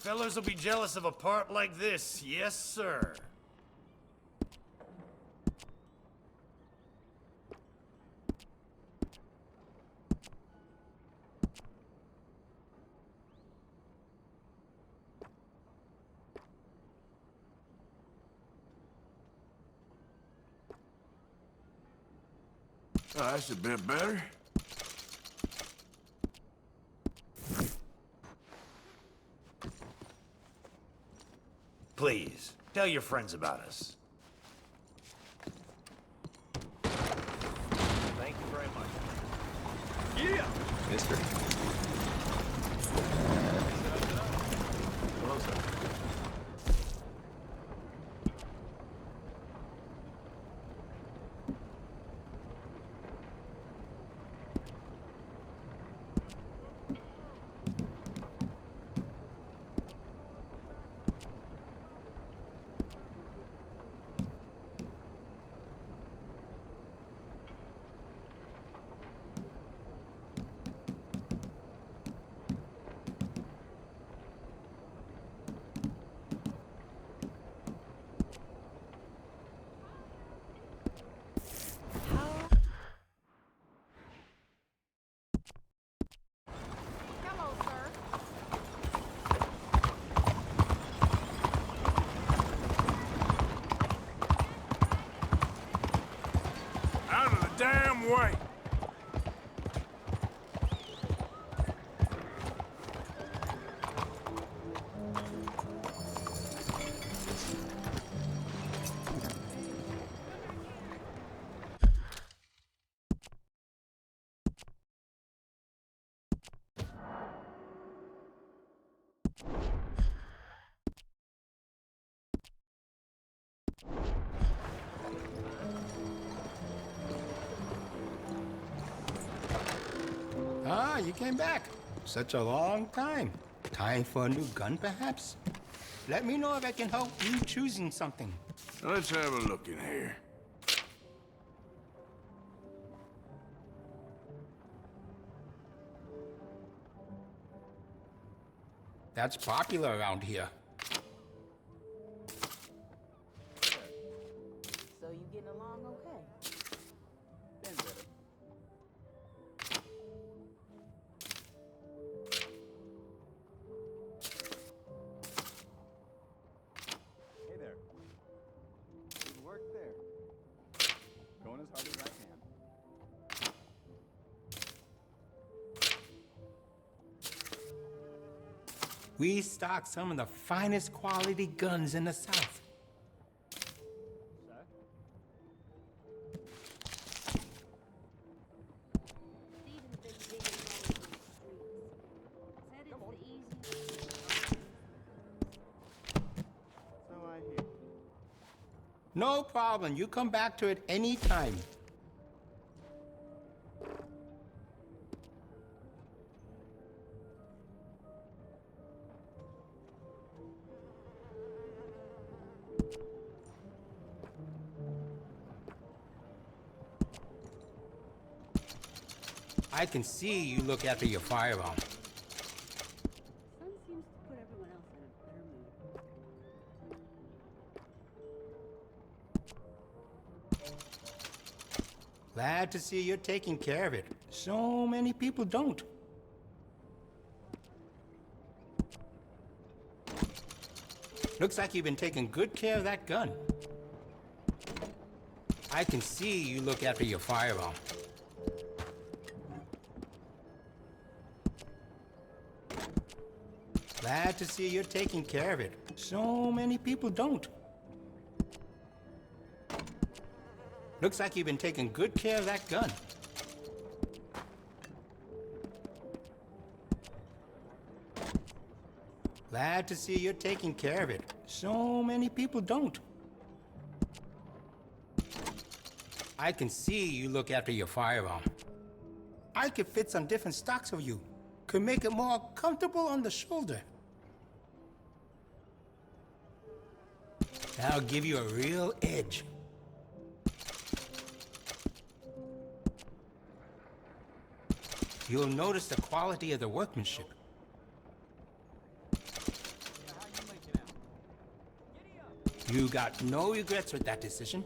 Fellas will be jealous of a part like this, yes, sir. Oh, that's a bit better. Please, tell your friends about us. Thank you very much. Yeah! Mister. Hello, sir. Hello, sir. Out of the damn way! Ah, you came back. Such a long time. Time for a new gun, perhaps? Let me know if I can help you choosing something. Let's have a look in here. That's popular around here. So you getting along okay? Been better. Hey there. Good work there. Going as hard as I can. We stock some of the finest quality guns in the South. So I hear. No problem. You come back to it any time. I can see you look after your firearm. Sun seems to put everyone else in a better mood. Glad to see you're taking care of it. So many people don't. Looks like you've been taking good care of that gun. I can see you look after your firearm. Glad to see you're taking care of it. So many people don't. Looks like you've been taking good care of that gun. Glad to see you're taking care of it. So many people don't. I can see you look after your firearm. I could fit some different stocks for you. Could make it more comfortable on the shoulder. That'll give you a real edge. You'll notice the quality of the workmanship. You got no regrets with that decision.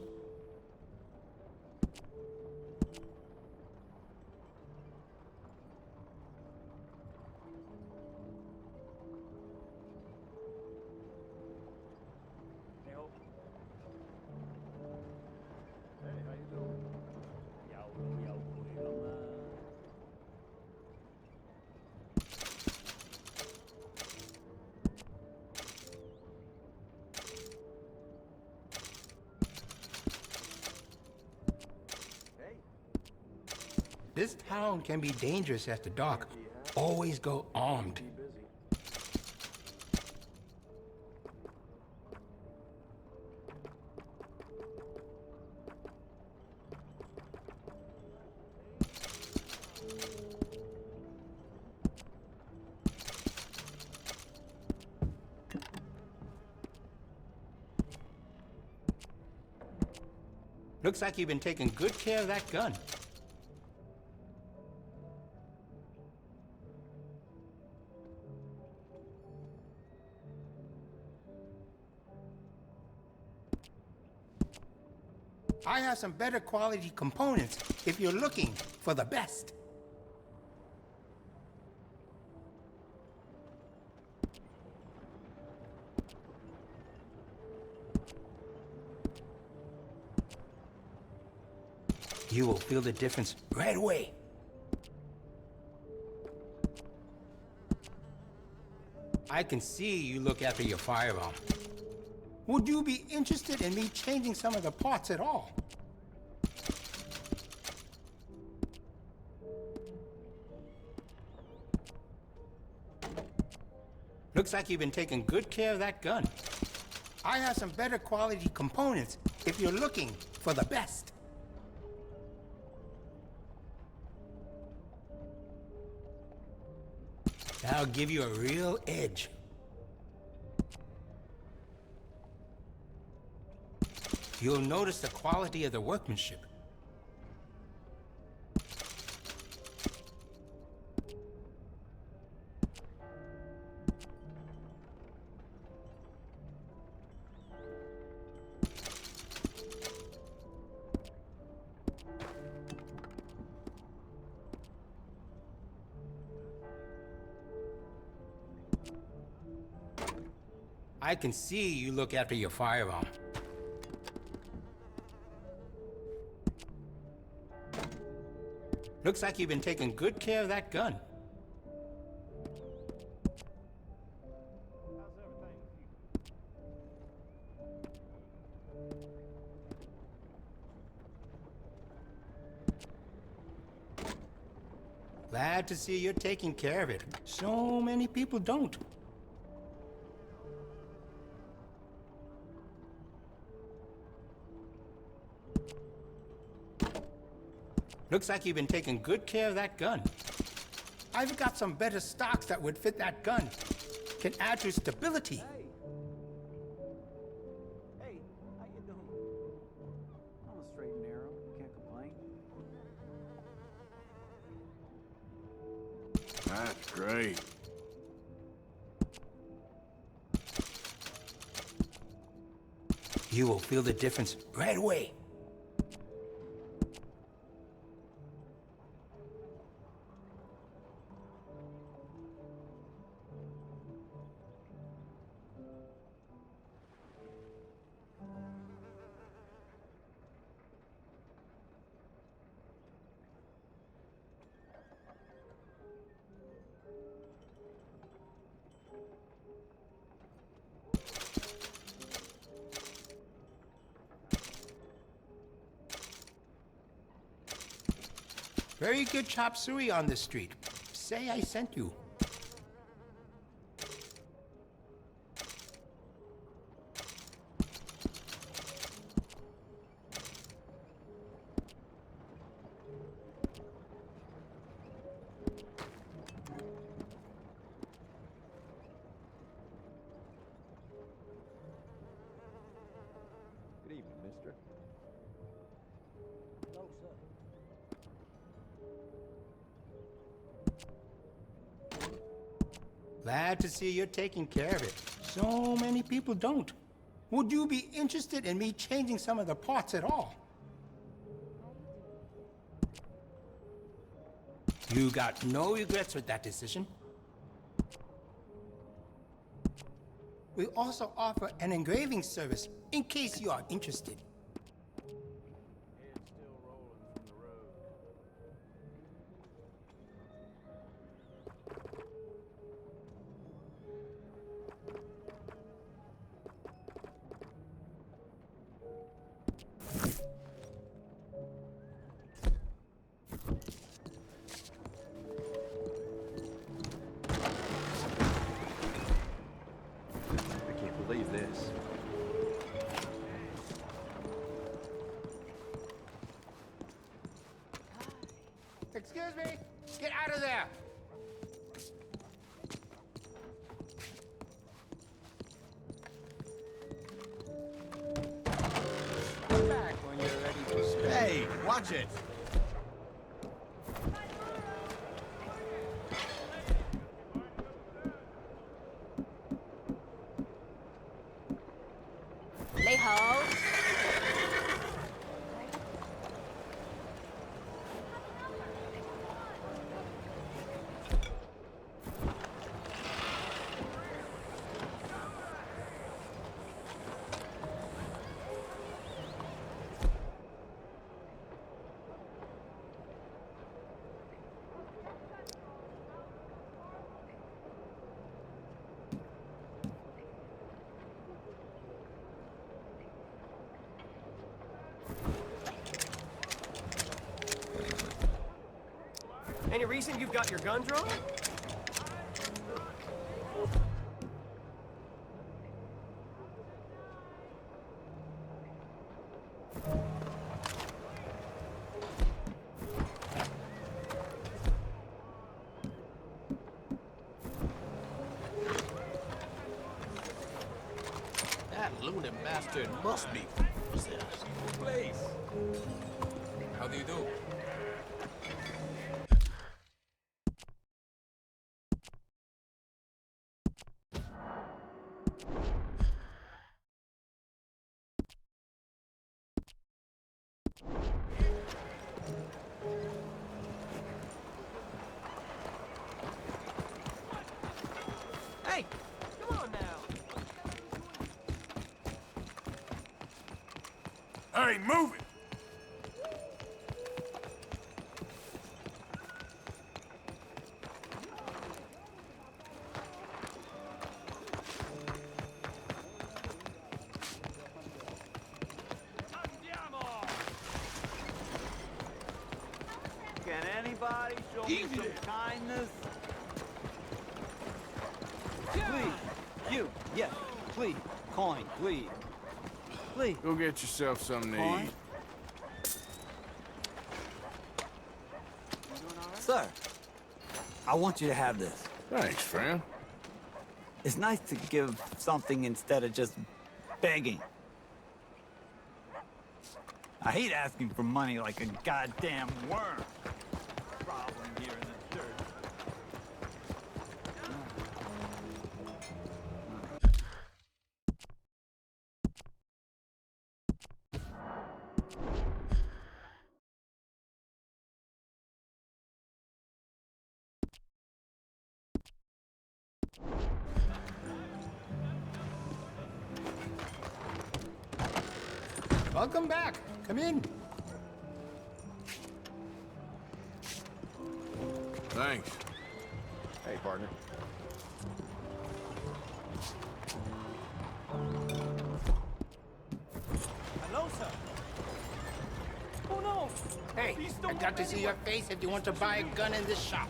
This town can be dangerous after dark. Always go armed. Looks like you've been taking good care of that gun. I have some better quality components if you're looking for the best. You will feel the difference right away. I can see you look after your firearm. Would you be interested in me changing some of the parts at all? Looks like you've been taking good care of that gun. I have some better quality components if you're looking for the best. That'll give you a real edge. You'll notice the quality of the workmanship. I can see you look after your firearm. Looks like you've been taking good care of that gun. Glad to see you're taking care of it. So many people don't. Looks like you've been taking good care of that gun. I've got some better stocks that would fit that gun. Can add to stability. Hey, how you doing? I'm a straight and narrow. Can't complain. That's great. You will feel the difference right away. Very good chop suey on this street. Say I sent you. Good evening, mister. No, sir. Glad to see you're taking care of it. So many people don't. Would you be interested in me changing some of the parts at all? You got no regrets with that decision? We also offer an engraving service in case you are interested. I can't believe this. Excuse me? Get out of there! Come back when you're ready to spin. Hey, watch it! Lay ho. Any reason you've got your gun drawn? That looting bastard must be possessed. Please. How do you do? Hey, come on now. Hey, move it! Can anybody show me some kindness? Please. You. Yes. Please. Coin, please. Please. Go get yourself something to Coin? eat. Sir, I want you to have this. Thanks, friend. It's nice to give something instead of just begging. I hate asking for money like a goddamn worm. Problem here in the church. Welcome back. Come in. Thanks. Hey, partner. Hello, sir. Oh, no. Hey, I got to see your face if you want to buy a gun in this shop.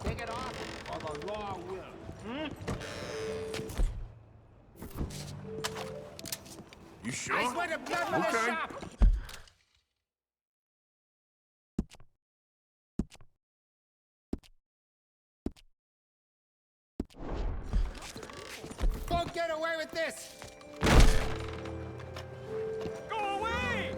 Take it off, or the law will. You sure? I swear to blood on this Okay. shop. get away with this! Go away!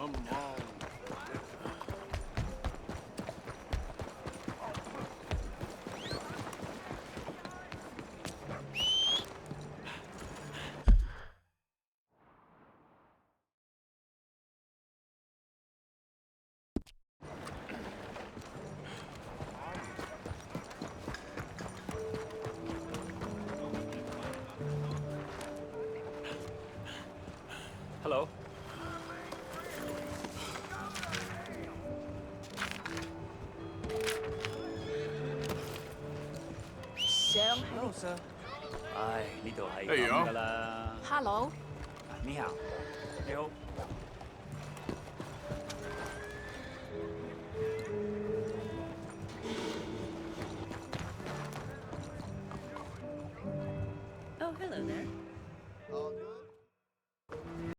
Come on. Hello. Hello, sir. 唉，呢度係 Hey, 咁 yo. 噶啦。 Hello. 你好，你好。